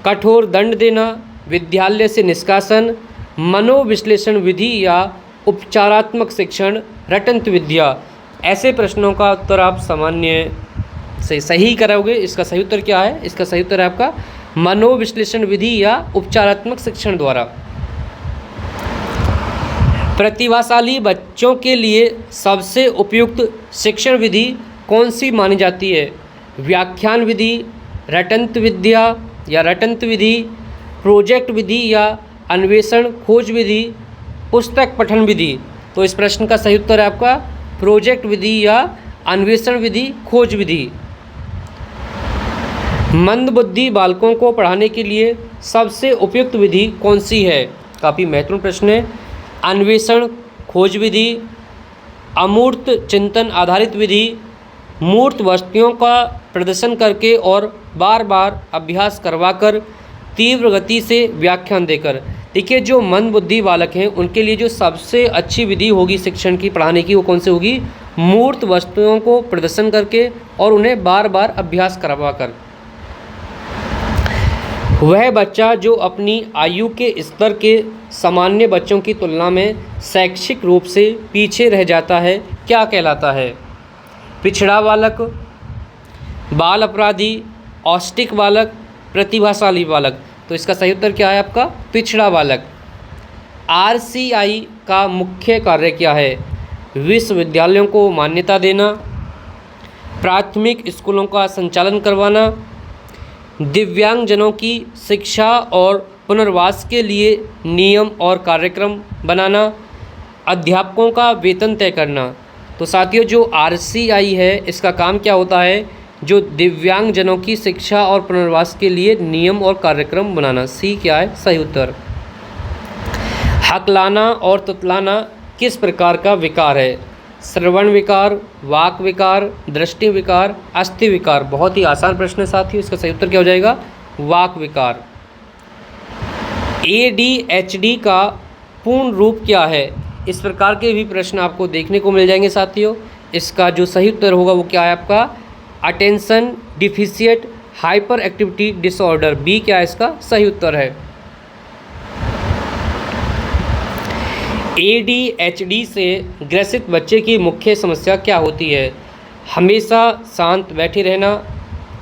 कठोर दंड देना, विद्यालय से निष्कासन, मनोविश्लेषण विधि या उपचारात्मक शिक्षण, रटंत्र विद्या। ऐसे प्रश्नों का उत्तर आप सामान्य से सही करोगे। इसका सही उत्तर क्या है? इसका सही उत्तर है आपका मनोविश्लेषण विधि या उपचारात्मक शिक्षण द्वारा। प्रतिभाशाली बच्चों के लिए सबसे उपयुक्त शिक्षण विधि कौन सी मानी जाती है? व्याख्यान विधि, रटंत्र विद्या या रटंत्र विधि, प्रोजेक्ट विधि या अन्वेषण खोज विधि, पुस्तक पठन विधि। तो इस प्रश्न का सही उत्तर है आपका प्रोजेक्ट विधि या अन्वेषण विधि खोज विधि। मंदबुद्धि बालकों को पढ़ाने के लिए सबसे उपयुक्त विधि कौन सी है? काफ़ी महत्वपूर्ण प्रश्न है। अन्वेषण खोज विधि, अमूर्त चिंतन आधारित विधि, मूर्त वस्तुओं का प्रदर्शन करके और बार बार अभ्यास करवाकर, तीव्र गति से व्याख्यान देकर। देखिए जो मंदबुद्धि बालक हैं उनके लिए जो सबसे अच्छी विधि होगी शिक्षण की पढ़ाने की वो कौन सी होगी? मूर्त वस्तुओं को प्रदर्शन करके और उन्हें बार बार अभ्यास करवाकर। वह बच्चा जो अपनी आयु के स्तर के सामान्य बच्चों की तुलना में शैक्षिक रूप से पीछे रह जाता है क्या कहलाता है? पिछड़ा बालक, बाल अपराधी, ऑटिस्टिक बालक, प्रतिभाशाली बालक। तो इसका सही उत्तर क्या है आपका? पिछड़ा बालक। RCI का मुख्य कार्य क्या है? विश्वविद्यालयों को मान्यता देना, प्राथमिक स्कूलों का संचालन करवाना, दिव्यांगजनों की शिक्षा और पुनर्वास के लिए नियम और कार्यक्रम बनाना, अध्यापकों का वेतन तय करना। तो साथियों जो RCI है इसका काम क्या होता है? जो दिव्यांगजनों की शिक्षा और पुनर्वास के लिए नियम और कार्यक्रम बनाना। सी क्या है सही उत्तर। हकलाना और तुतलाना किस प्रकार का विकार है? श्रवण विकार, वाक विकार, दृष्टि विकार, अस्थि विकार। बहुत ही आसान प्रश्न है साथियों, इसका सही उत्तर क्या हो जाएगा? वाक विकार। ADHD का पूर्ण रूप क्या है? इस प्रकार के भी प्रश्न आपको देखने को मिल जाएंगे साथियों। इसका जो सही उत्तर होगा वो क्या है आपका? Attention deficient hyperactivity disorder. B क्या है इसका सही उत्तर है। ADHD से ग्रसित बच्चे की मुख्य समस्या क्या होती है? हमेशा शांत बैठे रहना,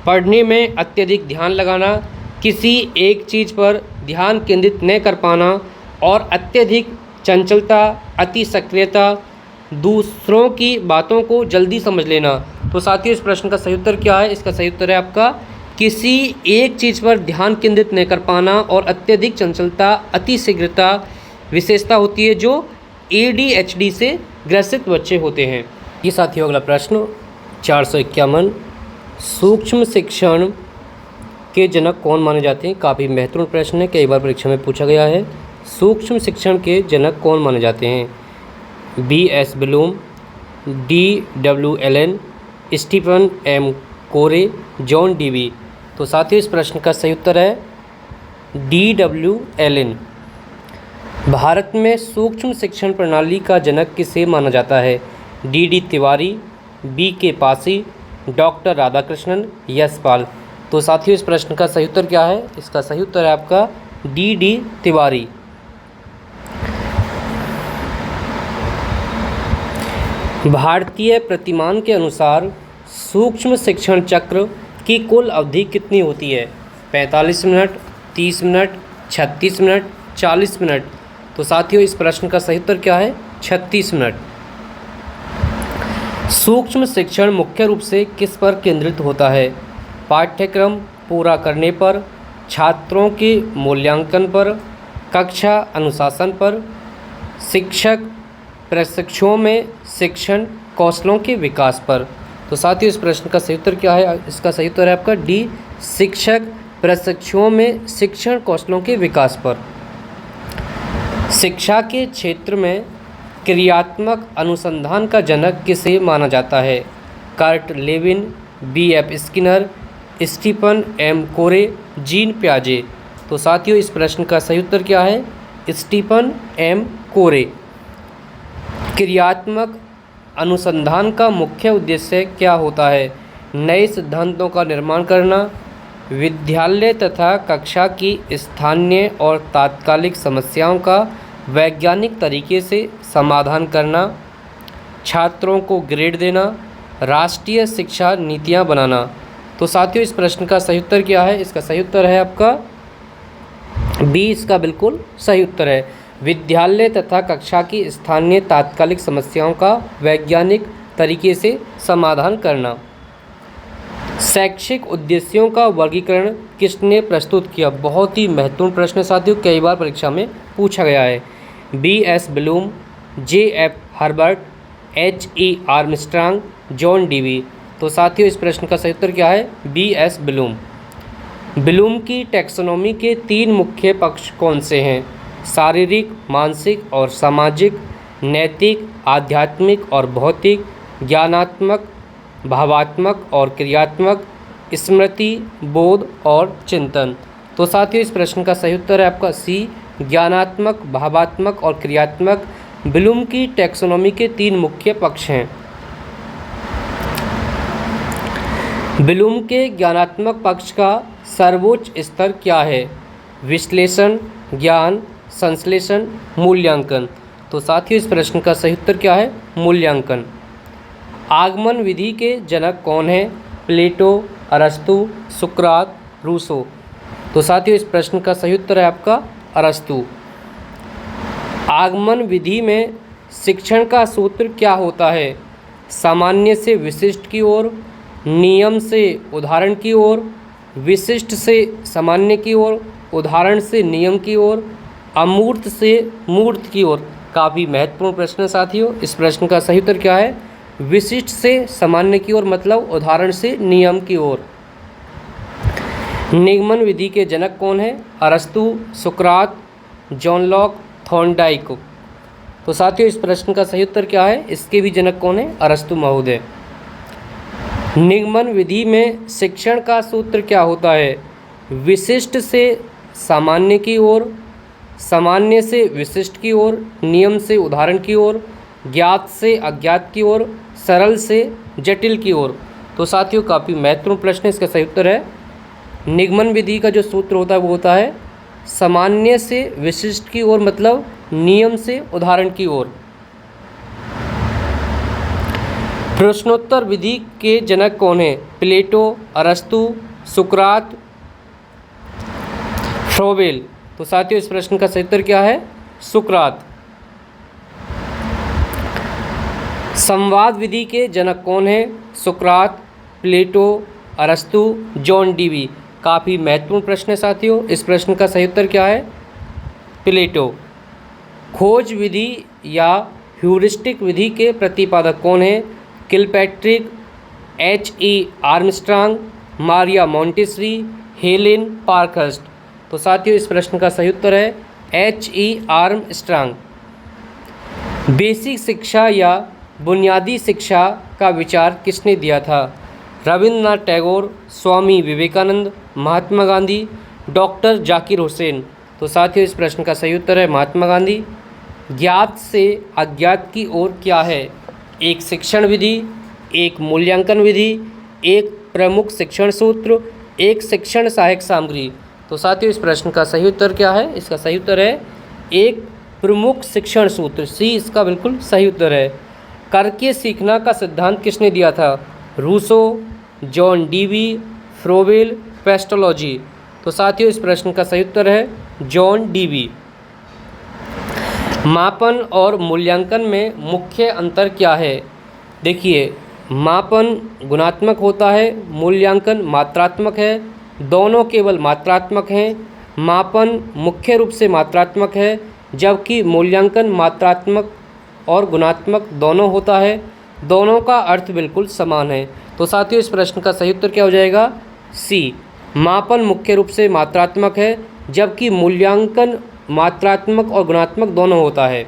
पढ़ने में अत्यधिक ध्यान लगाना, किसी एक चीज़ पर ध्यान केंद्रित न कर पाना और अत्यधिक चंचलता, अति सक्रियता, दूसरों की बातों को जल्दी समझ लेना। तो साथियों इस प्रश्न का सही उत्तर क्या है? इसका सही उत्तर है आपका किसी एक चीज़ पर ध्यान केंद्रित न कर पाना और अत्यधिक चंचलता, अति शीघ्रता विशेषता होती है जो ADHD से ग्रसित बच्चे होते हैं। ये साथियों अगला प्रश्न 451, सूक्ष्म शिक्षण के जनक कौन माने जाते हैं? काफ़ी महत्वपूर्ण प्रश्न है, कई बार परीक्षा में पूछा गया है। सूक्ष्म शिक्षण के जनक कौन माने जाते हैं? B.S. Bloom, D.W. Allen, Stephen M. Corey, John Dewey. तो साथियों इस प्रश्न का सही उत्तर है D.W. एलन। भारत में सूक्ष्म शिक्षण प्रणाली का जनक किसे माना जाता है? D.D. Tiwari, B.K. Pasi, doctor Radhakrishnan, Yashpal. तो साथियों इस प्रश्न का सही उत्तर क्या है? इसका सही उत्तर है आपका D.D. तिवारी। भारतीय प्रतिमान के अनुसार सूक्ष्म शिक्षण चक्र की कुल अवधि कितनी होती है? 45 मिनट, 30 मिनट, 36 मिनट, 40 मिनट। तो साथियों इस प्रश्न का सही उत्तर क्या है? 36 मिनट। सूक्ष्म शिक्षण मुख्य रूप से किस पर केंद्रित होता है? पाठ्यक्रम पूरा करने पर, छात्रों के मूल्यांकन पर, कक्षा अनुशासन पर, शिक्षक प्रशिक्षुओं में शिक्षण कौशलों के विकास पर। तो साथियों इस प्रश्न का सही उत्तर क्या है? इसका सही उत्तर है आपका D, शिक्षक प्रशिक्षुओं में शिक्षण कौशलों के विकास पर। शिक्षा के क्षेत्र में क्रियात्मक अनुसंधान का जनक किसे माना जाता है? Kurt Lewin, B.F. Skinner, Stephen M. Corey, Jean प्याजे। तो साथियों इस प्रश्न का सही उत्तर क्या है? Stephen M. कोरे। क्रियात्मक अनुसंधान का मुख्य उद्देश्य क्या होता है? नए सिद्धांतों का निर्माण करना, विद्यालय तथा कक्षा की स्थानीय और तात्कालिक समस्याओं का वैज्ञानिक तरीके से समाधान करना, छात्रों को ग्रेड देना, राष्ट्रीय शिक्षा नीतियां बनाना। तो साथियों इस प्रश्न का सही उत्तर क्या है? इसका सही उत्तर है आपका B, इसका बिल्कुल सही उत्तर है। विद्यालय तथा कक्षा की स्थानीय तात्कालिक समस्याओं का वैज्ञानिक तरीके से समाधान करना। शैक्षिक उद्देश्यों का वर्गीकरण किसने प्रस्तुत किया? बहुत ही महत्वपूर्ण प्रश्न साथियों, कई बार परीक्षा में पूछा गया है। B.S. Bloom, J.F. Herbert, H.E. Armstrong, John Dewey. तो साथियों इस प्रश्न का सही उत्तर क्या है? B.S. ब्लूम। ब्लूम की टैक्सोनॉमी के 3 मुख्य पक्ष कौन से हैं? शारीरिक, मानसिक और सामाजिक, नैतिक, आध्यात्मिक और भौतिक, ज्ञानात्मक, भावात्मक और क्रियात्मक, स्मृति, बोध और चिंतन। तो साथियों इस प्रश्न का सही उत्तर है आपका C, ज्ञानात्मक, भावात्मक और क्रियात्मक। ब्लूम की टैक्सोनॉमी के 3 मुख्य पक्ष हैं। ब्लूम के ज्ञानात्मक पक्ष का सर्वोच्च स्तर क्या है? विश्लेषण, ज्ञान, संश्लेषण, मूल्यांकन। तो साथियों इस प्रश्न का सही उत्तर क्या है? मूल्यांकन। आगमन विधि के जनक कौन है? प्लेटो, अरस्तु, सुकरात, रूसो। तो साथियों इस प्रश्न का सही उत्तर है आपका अरस्तु। आगमन विधि में शिक्षण का सूत्र क्या होता है? सामान्य से विशिष्ट की ओर, नियम से उदाहरण की ओर, विशिष्ट से सामान्य की ओर, उदाहरण से नियम की ओर, अमूर्त से मूर्त की ओर। काफ़ी महत्वपूर्ण प्रश्न है साथियों। इस प्रश्न का सही उत्तर क्या है? विशिष्ट से सामान्य की ओर मतलब उदाहरण से नियम की ओर। निगमन विधि के जनक कौन है? अरस्तु, सुकरात, जॉन लॉक, थॉर्नडाइक। तो साथियों इस प्रश्न का सही उत्तर क्या है? इसके भी जनक कौन है? अरस्तु महोदय। निगमन विधि में शिक्षण का सूत्र क्या होता है? विशिष्ट से सामान्य की ओर, सामान्य से विशिष्ट की ओर, नियम से उदाहरण की ओर, ज्ञात से अज्ञात की ओर, सरल से जटिल की ओर। तो साथियों काफ़ी महत्वपूर्ण प्रश्न है, इसका सही उत्तर है निगमन विधि का जो सूत्र होता है वो होता है सामान्य से विशिष्ट की ओर, मतलब नियम से उदाहरण की ओर। प्रश्नोत्तर विधि के जनक कौन है? प्लेटो, अरस्तु, सुकरात, फ्रोबेल। तो साथियों इस प्रश्न का सही उत्तर क्या है? सुकरात। संवाद विधि के जनक कौन है? सुकरात, प्लेटो, अरस्तु, जॉन डीवी। काफ़ी महत्वपूर्ण प्रश्न है साथियों, इस प्रश्न का सही उत्तर क्या है? प्लेटो। खोज विधि या ह्यूरिस्टिक विधि के प्रतिपादक कौन है? Kilpatrick, H.E. Armstrong, Maria Montessori, Helen Parkhurst. तो साथियों इस प्रश्न का सही उत्तर है H.E. आर्मस्ट्रांग। बेसिक शिक्षा या बुनियादी शिक्षा का विचार किसने दिया था? रविंद्रनाथ टैगोर, स्वामी विवेकानंद, महात्मा गांधी, डॉक्टर जाकिर हुसैन। तो साथियों इस प्रश्न का सही उत्तर है महात्मा गांधी। ज्ञात से अज्ञात की ओर क्या है? एक शिक्षण विधि, एक मूल्यांकन विधि, एक प्रमुख शिक्षण सूत्र, एक शिक्षण सहायक सामग्री। तो साथियों इस प्रश्न का सही उत्तर क्या है? इसका सही उत्तर है एक प्रमुख शिक्षण सूत्र, सी इसका बिल्कुल सही उत्तर है। करके सीखना का सिद्धांत किसने दिया था? Rousseau, John Dewey, Froebel, Pestalozzi. तो साथियों इस प्रश्न का सही उत्तर है जॉन डीवी। मापन और मूल्यांकन में मुख्य अंतर क्या है? देखिए, मापन गुणात्मक होता है, मूल्यांकन मात्रात्मक है, दोनों केवल मात्रात्मक हैं। मापन मुख्य रूप से मात्रात्मक है, जबकि मूल्यांकन मात्रात्मक और गुणात्मक दोनों होता है। दोनों का अर्थ बिल्कुल समान है। तो साथियों इस प्रश्न का सही उत्तर क्या हो जाएगा? सी। मापन मुख्य रूप से मात्रात्मक है, जबकि मूल्यांकन मात्रात्मक और गुणात्मक दोनों होता है।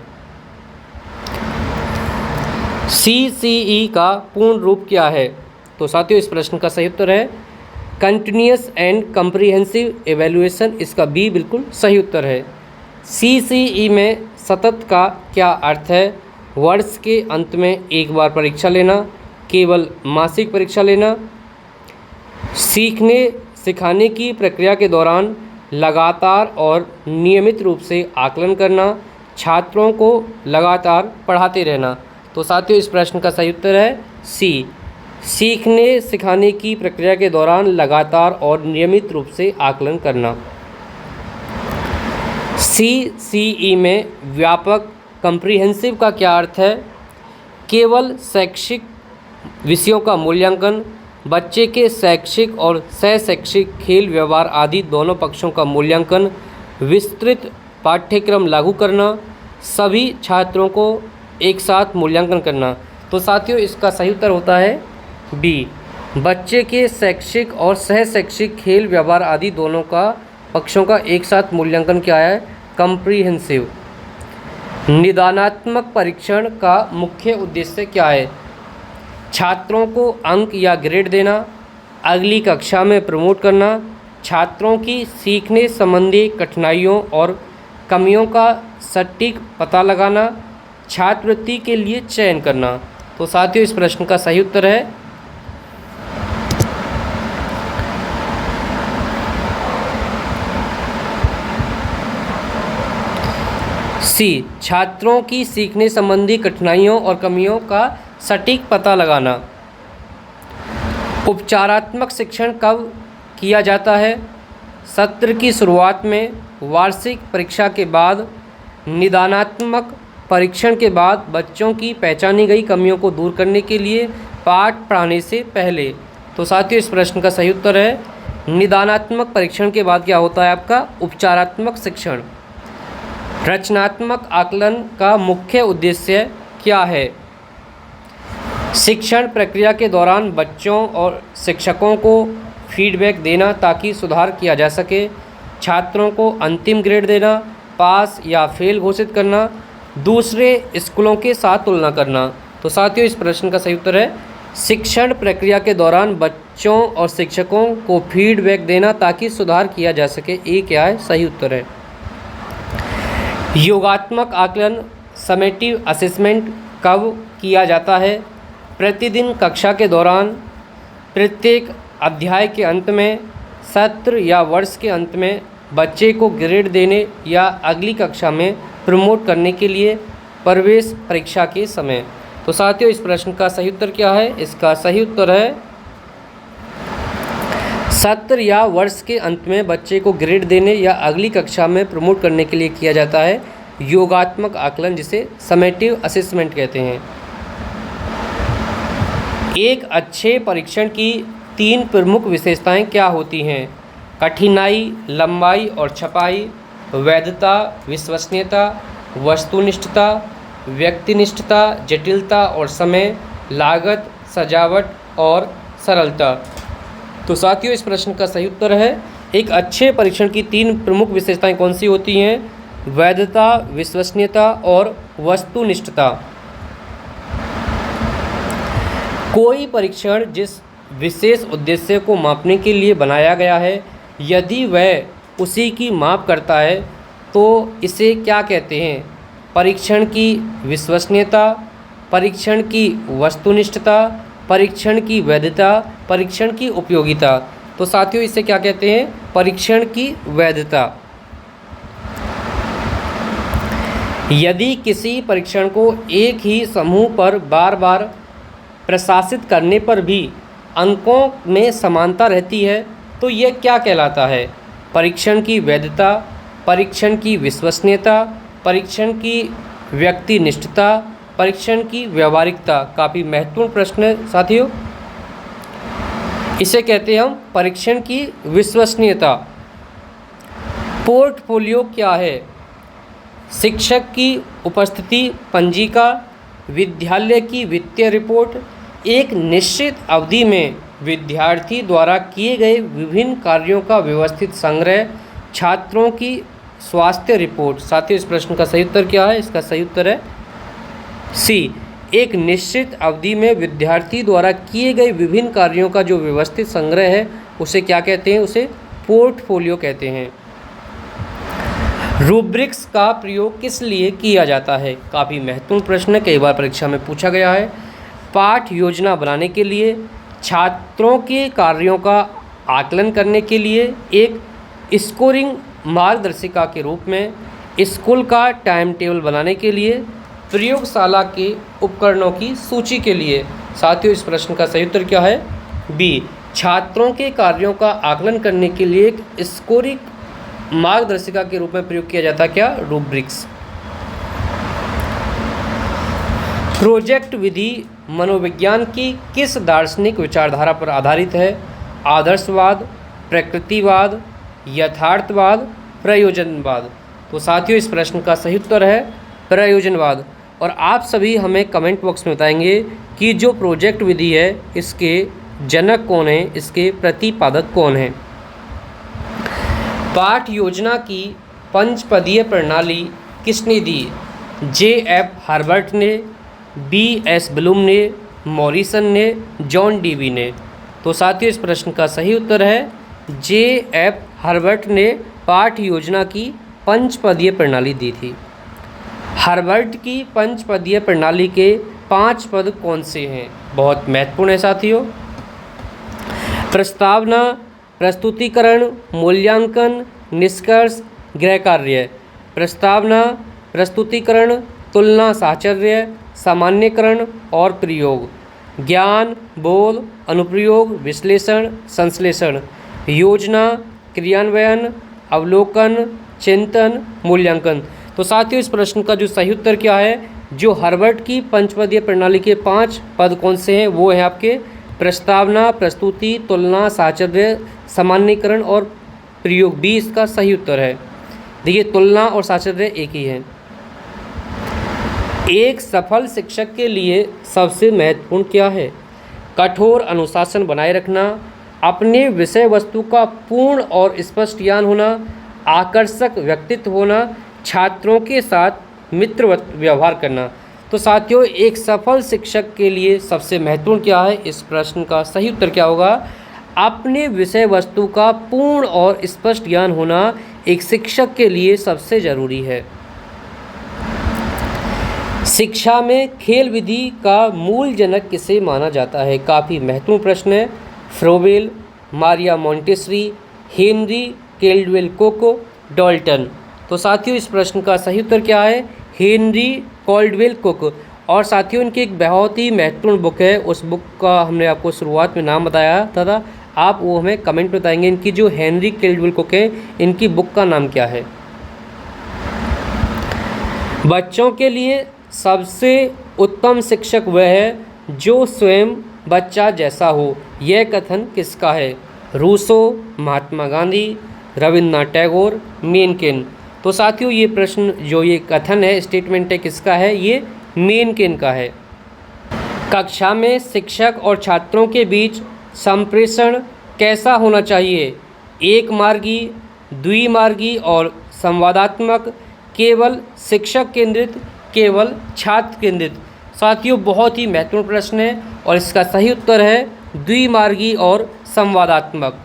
CCE का पूर्ण रूप क्या है? तो साथियों इस प्रश्न का सही उत्तर है कंटिन्यूअस एंड कम्प्रीहेंसिव एवेल्युएशन, इसका बी बिल्कुल सही उत्तर है। CCE में सतत का क्या अर्थ है? वर्ष के अंत में एक बार परीक्षा लेना, केवल मासिक परीक्षा लेना, सीखने सिखाने की प्रक्रिया के दौरान लगातार और नियमित रूप से आकलन करना, छात्रों को लगातार पढ़ाते रहना। तो साथियों इस प्रश्न का सही उत्तर है सी। सीखने सिखाने की प्रक्रिया के दौरान लगातार और नियमित रूप से आकलन करना। CCE में व्यापक कम्प्रीहेंसिव का क्या अर्थ है? केवल शैक्षिक विषयों का मूल्यांकन, बच्चे के शैक्षिक और सह-शैक्षिक खेल व्यवहार आदि दोनों पक्षों का मूल्यांकन, विस्तृत पाठ्यक्रम लागू करना, सभी छात्रों को एक साथ मूल्यांकन करना। तो साथियों इसका सही उत्तर होता है बी। बच्चे के शैक्षिक और सह-शैक्षिक खेल व्यवहार आदि दोनों का पक्षों का एक साथ मूल्यांकन क्या है? कम्प्रीहेंसिव। निदानात्मक परीक्षण का मुख्य उद्देश्य क्या है? छात्रों को अंक या ग्रेड देना, अगली कक्षा में प्रमोट करना, छात्रों की सीखने संबंधी कठिनाइयों और कमियों का सटीक पता लगाना, छात्रवृत्ति के लिए चयन करना। तो साथियों इस प्रश्न का सही उत्तर है सी। छात्रों की सीखने संबंधी कठिनाइयों और कमियों का सटीक पता लगाना। उपचारात्मक शिक्षण कब किया जाता है? सत्र की शुरुआत में, वार्षिक परीक्षा के बाद, निदानात्मक परीक्षण के बाद, बच्चों की पहचानी गई कमियों को दूर करने के लिए, पाठ पढ़ाने से पहले। तो साथियों इस प्रश्न का सही उत्तर है निदानात्मक परीक्षण के बाद क्या होता है आपका? उपचारात्मक शिक्षण। रचनात्मक आकलन का मुख्य उद्देश्य क्या है? शिक्षण प्रक्रिया के दौरान बच्चों और शिक्षकों को फीडबैक देना ताकि सुधार किया जा सके, छात्रों को अंतिम ग्रेड देना, पास या फेल घोषित करना, दूसरे स्कूलों के साथ तुलना करना। तो साथियों इस प्रश्न का सही उत्तर है शिक्षण प्रक्रिया के दौरान बच्चों और शिक्षकों को फीडबैक देना ताकि सुधार किया जा सके। ये क्या है? सही उत्तर है। योगात्मक आकलन समेटिव असेसमेंट कब किया जाता है? प्रतिदिन कक्षा के दौरान, प्रत्येक अध्याय के अंत में, सत्र या वर्ष के अंत में, बच्चे को ग्रेड देने या अगली कक्षा में प्रमोट करने के लिए, प्रवेश परीक्षा के समय। तो साथियों इस प्रश्न का सही उत्तर क्या है? इसका सही उत्तर है सत्र या वर्ष के अंत में बच्चे को ग्रेड देने या अगली कक्षा में प्रमोट करने के लिए किया जाता है योगात्मक आकलन, जिसे समेटिव असेसमेंट कहते हैं। एक अच्छे परीक्षण की 3 प्रमुख विशेषताएं क्या होती हैं? कठिनाई, लंबाई और छपाई, वैधता, विश्वसनीयता, वस्तुनिष्ठता, व्यक्तिनिष्ठता, जटिलता और समय, लागत, सजावट और सरलता। तो साथियों इस प्रश्न का सही उत्तर है एक अच्छे परीक्षण की 3 प्रमुख विशेषताएं कौन सी होती हैं? वैधता, विश्वसनीयता और वस्तुनिष्ठता। कोई परीक्षण जिस विशेष उद्देश्य को मापने के लिए बनाया गया है, यदि वह उसी की माप करता है तो इसे क्या कहते हैं? परीक्षण की विश्वसनीयता, परीक्षण की वस्तुनिष्ठता, परीक्षण की वैधता, परीक्षण की उपयोगिता। तो साथियों इसे क्या कहते हैं? परीक्षण की वैधता। यदि किसी परीक्षण को एक ही समूह पर बार बार प्रशासित करने पर भी अंकों में समानता रहती है तो यह क्या कहलाता है? परीक्षण की वैधता, परीक्षण की विश्वसनीयता, परीक्षण की व्यक्तिनिष्ठता, परीक्षण की व्यावहारिकता। काफ़ी महत्वपूर्ण प्रश्न है साथियों। इसे कहते हैं हम परीक्षण की विश्वसनीयता। पोर्टफोलियो क्या है? शिक्षक की उपस्थिति पंजिका, विद्यालय की वित्तीय रिपोर्ट, एक निश्चित अवधि में विद्यार्थी द्वारा किए गए विभिन्न कार्यों का व्यवस्थित संग्रह, छात्रों की स्वास्थ्य रिपोर्ट। साथियों इस प्रश्न का सही उत्तर क्या है? इसका सही उत्तर है सी, एक निश्चित अवधि में विद्यार्थी द्वारा किए गए विभिन्न कार्यों का जो व्यवस्थित संग्रह है उसे क्या कहते हैं? उसे पोर्टफोलियो कहते हैं। रूब्रिक्स का प्रयोग किस लिए किया जाता है? काफ़ी महत्वपूर्ण प्रश्न है, कई बार परीक्षा में पूछा गया है। पाठ योजना बनाने के लिए, छात्रों के कार्यों का आकलन करने के लिए, एक स्कोरिंग मार्गदर्शिका के रूप में, स्कूल का टाइम टेबल बनाने के लिए, प्रयोगशाला के उपकरणों की सूची के लिए। साथियों इस प्रश्न का सही उत्तर क्या है? बी, छात्रों के कार्यों का आकलन करने के लिए एक स्कोरिंग मार्गदर्शिका के रूप में प्रयोग किया जाता है क्या? रूब्रिक्स। प्रोजेक्ट विधि मनोविज्ञान की किस दार्शनिक विचारधारा पर आधारित है? आदर्शवाद, प्रकृतिवाद, यथार्थवाद, प्रयोजनवाद। तो साथियों इस प्रश्न का सही उत्तर है प्रयोजनवाद। और आप सभी हमें कमेंट बॉक्स में बताएंगे कि जो प्रोजेक्ट विधि है इसके जनक कौन है, इसके प्रतिपादक कौन है। पाठ योजना की पंचपदीय प्रणाली किसने दी? J.F. हार्वर्ट ने, B.S. ब्लूम ने, मॉरिसन ने, जॉन डीवी ने। तो साथियों इस प्रश्न का सही उत्तर है J.F. हार्वर्ट ने पाठ योजना की पंचपदीय प्रणाली दी थी। हार्वर्ट की पंचपदीय प्रणाली के 5 पद कौन से हैं? बहुत महत्वपूर्ण है साथियों। प्रस्तावना, प्रस्तुतिकरण, मूल्यांकन, निष्कर्ष, गृह कार्य। प्रस्तावना, प्रस्तुतिकरण, तुलना साहचर्य, सामान्यकरण और प्रयोग। ज्ञान, बोध, अनुप्रयोग, विश्लेषण, संश्लेषण। योजना, क्रियान्वयन, अवलोकन, चिंतन, मूल्यांकन। तो साथियों इस प्रश्न का जो सही उत्तर क्या है? जो हार्वर्ट की पंचपदीय प्रणाली के 5 पद कौन से हैं वो हैं आपके प्रस्तावना, प्रस्तुति, तुलना, साहचर्य, सामान्यीकरण और प्रयोग। बी इसका सही उत्तर है। देखिए तुलना और साहचर्य एक ही है। एक सफल शिक्षक के लिए सबसे महत्वपूर्ण क्या है? कठोर अनुशासन बनाए रखना, अपने विषय वस्तु का पूर्ण और स्पष्ट ज्ञान होना, आकर्षक व्यक्तित्व होना, छात्रों के साथ मित्रवत व्यवहार करना। तो साथियों, एक सफल शिक्षक के लिए सबसे महत्वपूर्ण क्या है? इस प्रश्न का सही उत्तर क्या होगा? अपने विषय वस्तु का पूर्ण और स्पष्ट ज्ञान होना एक शिक्षक के लिए सबसे ज़रूरी है। शिक्षा में खेल विधि का मूल जनक किसे माना जाता है? काफ़ी महत्वपूर्ण प्रश्न है। Froebel, Maria Montessori, Henry Caldwell Cook, Dalton. तो साथियों, इस प्रश्न का सही उत्तर क्या है? Henry Caldwell Cook. और साथियों, इनकी एक बहुत ही महत्वपूर्ण बुक है, उस बुक का हमने आपको शुरुआत में नाम बताया था, आप वो हमें कमेंट में बताएंगे इनकी जो हेनरी कोल्डवेल कुक है, इनकी बुक का नाम क्या है। बच्चों के लिए सबसे उत्तम शिक्षक वह है जो स्वयं बच्चा जैसा हो, यह कथन किसका है? रूसो, महात्मा गांधी, रविन्द्रनाथ टैगोर, मेनकेन। तो साथियों, ये प्रश्न जो ये कथन है, स्टेटमेंट है, किसका है? ये मेनकेन का है। कक्षा में शिक्षक और छात्रों के बीच संप्रेषण कैसा होना चाहिए? एक मार्गी, द्विमार्गी और संवादात्मक, केवल शिक्षक केंद्रित, केवल छात्र केंद्रित। साथियों, बहुत ही महत्वपूर्ण प्रश्न है और इसका सही उत्तर है द्विमार्गी और संवादात्मक।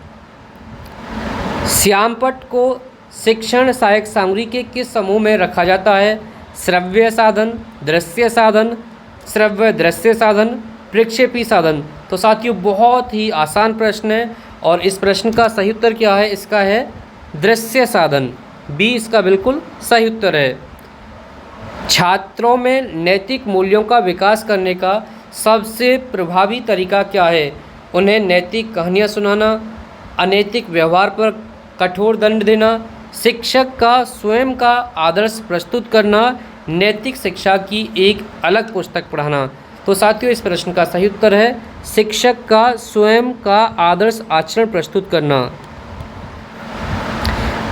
श्यामपट्ट को शिक्षण सहायक सामग्री के किस समूह में रखा जाता है? श्रव्य साधन, दृश्य साधन, श्रव्य दृश्य साधन, प्रक्षेपी साधन। तो साथियों, बहुत ही आसान प्रश्न है और इस प्रश्न का सही उत्तर क्या है? इसका है दृश्य साधन, बी इसका बिल्कुल सही उत्तर है। छात्रों में नैतिक मूल्यों का विकास करने का सबसे प्रभावी तरीका क्या है? उन्हें नैतिक कहानियाँ सुनाना, अनैतिक व्यवहार पर कठोर दंड देना, शिक्षक का स्वयं का आदर्श प्रस्तुत करना, नैतिक शिक्षा की एक अलग पुस्तक पढ़ाना। तो साथियों, इस प्रश्न का सही उत्तर है शिक्षक का स्वयं का आदर्श आचरण प्रस्तुत करना।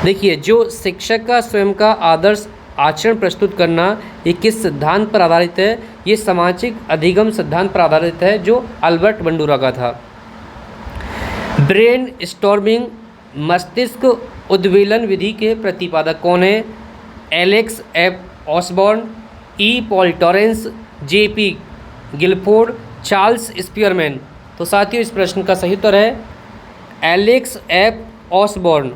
देखिए, जो शिक्षक का स्वयं का आदर्श आचरण प्रस्तुत करना, ये किस सिद्धांत पर आधारित है? ये सामाजिक अधिगम सिद्धांत पर आधारित है जो अल्बर्ट बंडूरा का था। ब्रेन स्टॉर्मिंग मस्तिष्क उद्वेलन विधि के प्रतिपादक कौन है? Alex F Osborn, E Paul Torrance, J P Guilford, Charles Spearman. तो साथियों, इस प्रश्न का सही उत्तर है Alex F Osborn.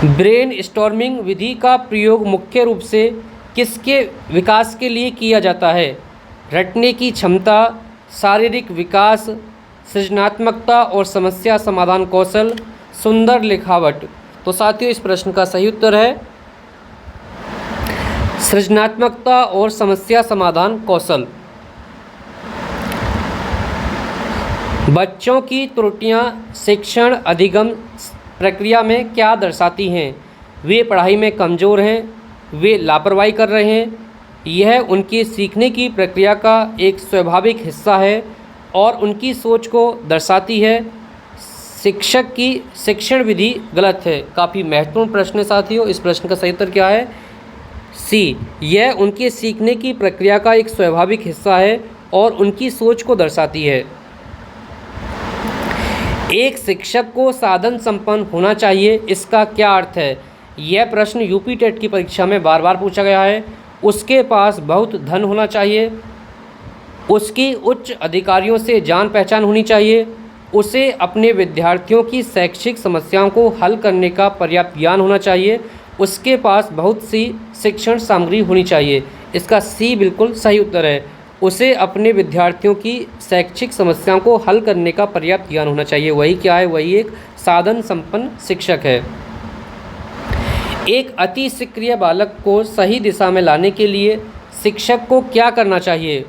Brainstorming विधि का प्रयोग मुख्य रूप से किसके विकास के लिए किया जाता है? रटने की क्षमता, शारीरिक विकास, सृजनात्मकता और समस्या समाधान कौशल, सुंदर लिखावट। तो साथियों, इस प्रश्न का सही उत्तर है सृजनात्मकता और समस्या समाधान कौशल। बच्चों की त्रुटियां शिक्षण अधिगम प्रक्रिया में क्या दर्शाती हैं? वे पढ़ाई में कमज़ोर हैं, वे लापरवाही कर रहे हैं, यह उनकी सीखने की प्रक्रिया का एक स्वाभाविक हिस्सा है और उनकी सोच को दर्शाती है। शिक्षक की शिक्षण विधि गलत है। काफ़ी महत्वपूर्ण प्रश्न है साथियों। इस प्रश्न का सही उत्तर क्या है? सी, यह उनके सीखने की प्रक्रिया का एक स्वाभाविक हिस्सा है और उनकी सोच को दर्शाती है। एक शिक्षक को साधन संपन्न होना चाहिए, इसका क्या अर्थ है? यह प्रश्न यूपी टेट की परीक्षा में बार बार पूछा गया है। उसके पास बहुत धन होना चाहिए, उसकी उच्च अधिकारियों से जान पहचान होनी चाहिए, उसे अपने विद्यार्थियों की शैक्षिक समस्याओं को हल करने का पर्याप्त ज्ञान होना चाहिए, उसके पास बहुत सी शिक्षण सामग्री होनी चाहिए। इसका सी बिल्कुल सही उत्तर है। उसे अपने विद्यार्थियों की शैक्षिक समस्याओं को हल करने का पर्याप्त ज्ञान होना चाहिए। वही क्या है? वही एक साधन संपन्न शिक्षक है। एक अति सक्रिय बालक को सही दिशा में लाने के लिए शिक्षक को क्या करना चाहिए?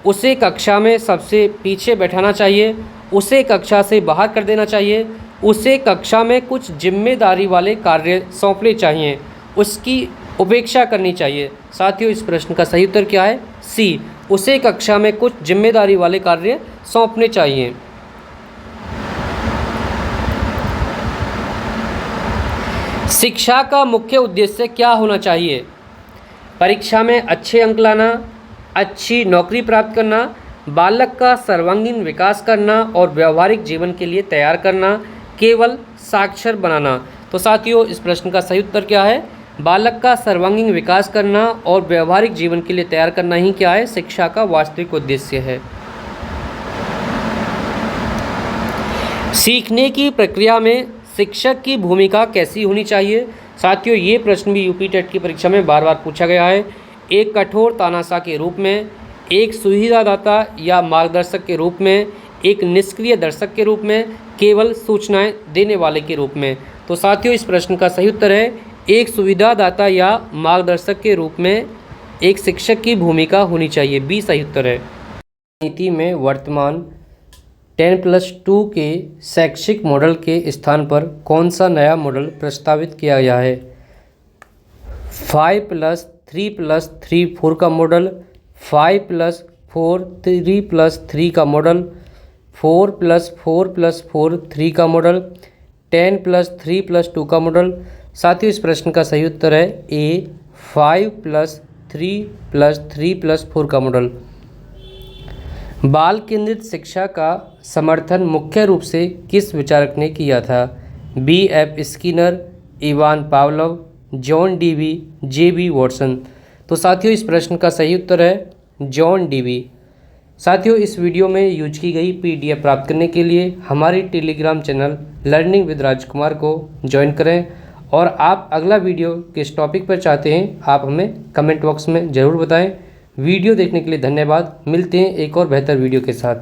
उसे कक्षा में सबसे पीछे बैठाना चाहिए, उसे कक्षा से बाहर कर देना चाहिए, उसे कक्षा में कुछ जिम्मेदारी वाले कार्य सौंपने चाहिए, उसकी उपेक्षा करनी चाहिए। साथियों, इस प्रश्न का सही उत्तर क्या है? सी, उसे कक्षा में कुछ जिम्मेदारी वाले कार्य सौंपने चाहिए। शिक्षा का मुख्य उद्देश्य क्या होना चाहिए? परीक्षा में अच्छे अंक लाना, अच्छी नौकरी प्राप्त करना, बालक का सर्वांगीण विकास करना और व्यवहारिक जीवन के लिए तैयार करना, केवल साक्षर बनाना। तो साथियों, इस प्रश्न का सही उत्तर क्या है? बालक का सर्वांगीण विकास करना और व्यवहारिक जीवन के लिए तैयार करना ही क्या है, शिक्षा का वास्तविक उद्देश्य है। सीखने की प्रक्रिया में शिक्षक की भूमिका कैसी होनी चाहिए। साथियों, ये प्रश्न भी यूपी टेट की परीक्षा में बार बार पूछा गया है। एक कठोर तानाशाह के रूप में, एक सुविधादाता या मार्गदर्शक के रूप में, एक निष्क्रिय दर्शक के रूप में, केवल सूचनाएं देने वाले के रूप में। तो साथियों, इस प्रश्न का सही उत्तर है एक सुविधादाता या मार्गदर्शक के रूप में एक शिक्षक की भूमिका होनी चाहिए। बी सही उत्तर है। नीति में वर्तमान 10+2 के शैक्षिक मॉडल के स्थान पर कौन सा नया मॉडल प्रस्तावित किया गया है। 5+3+3 4 का मॉडल, 5+4 3+3 का मॉडल, 4+4+4 3 का मॉडल, 10+3+2 का मॉडल। साथियों, इस प्रश्न का सही उत्तर है ए 5+3+3+4 का मॉडल। बाल केंद्रित शिक्षा का समर्थन मुख्य रूप से किस विचारक ने किया था। B.F. Skinner, Ivan Pavlov, John Dewey, J.B. Watson. तो साथियों, इस प्रश्न का सही उत्तर है जॉन डीवी। साथियों, इस वीडियो में यूज की गई PDF प्राप्त करने के लिए हमारी टेलीग्राम चैनल लर्निंग विद राजकुमार को ज्वाइन करें। और आप अगला वीडियो किस टॉपिक पर चाहते हैं आप हमें कमेंट बॉक्स में ज़रूर बताएं। वीडियो देखने के लिए धन्यवाद। मिलते हैं एक और बेहतर वीडियो के साथ।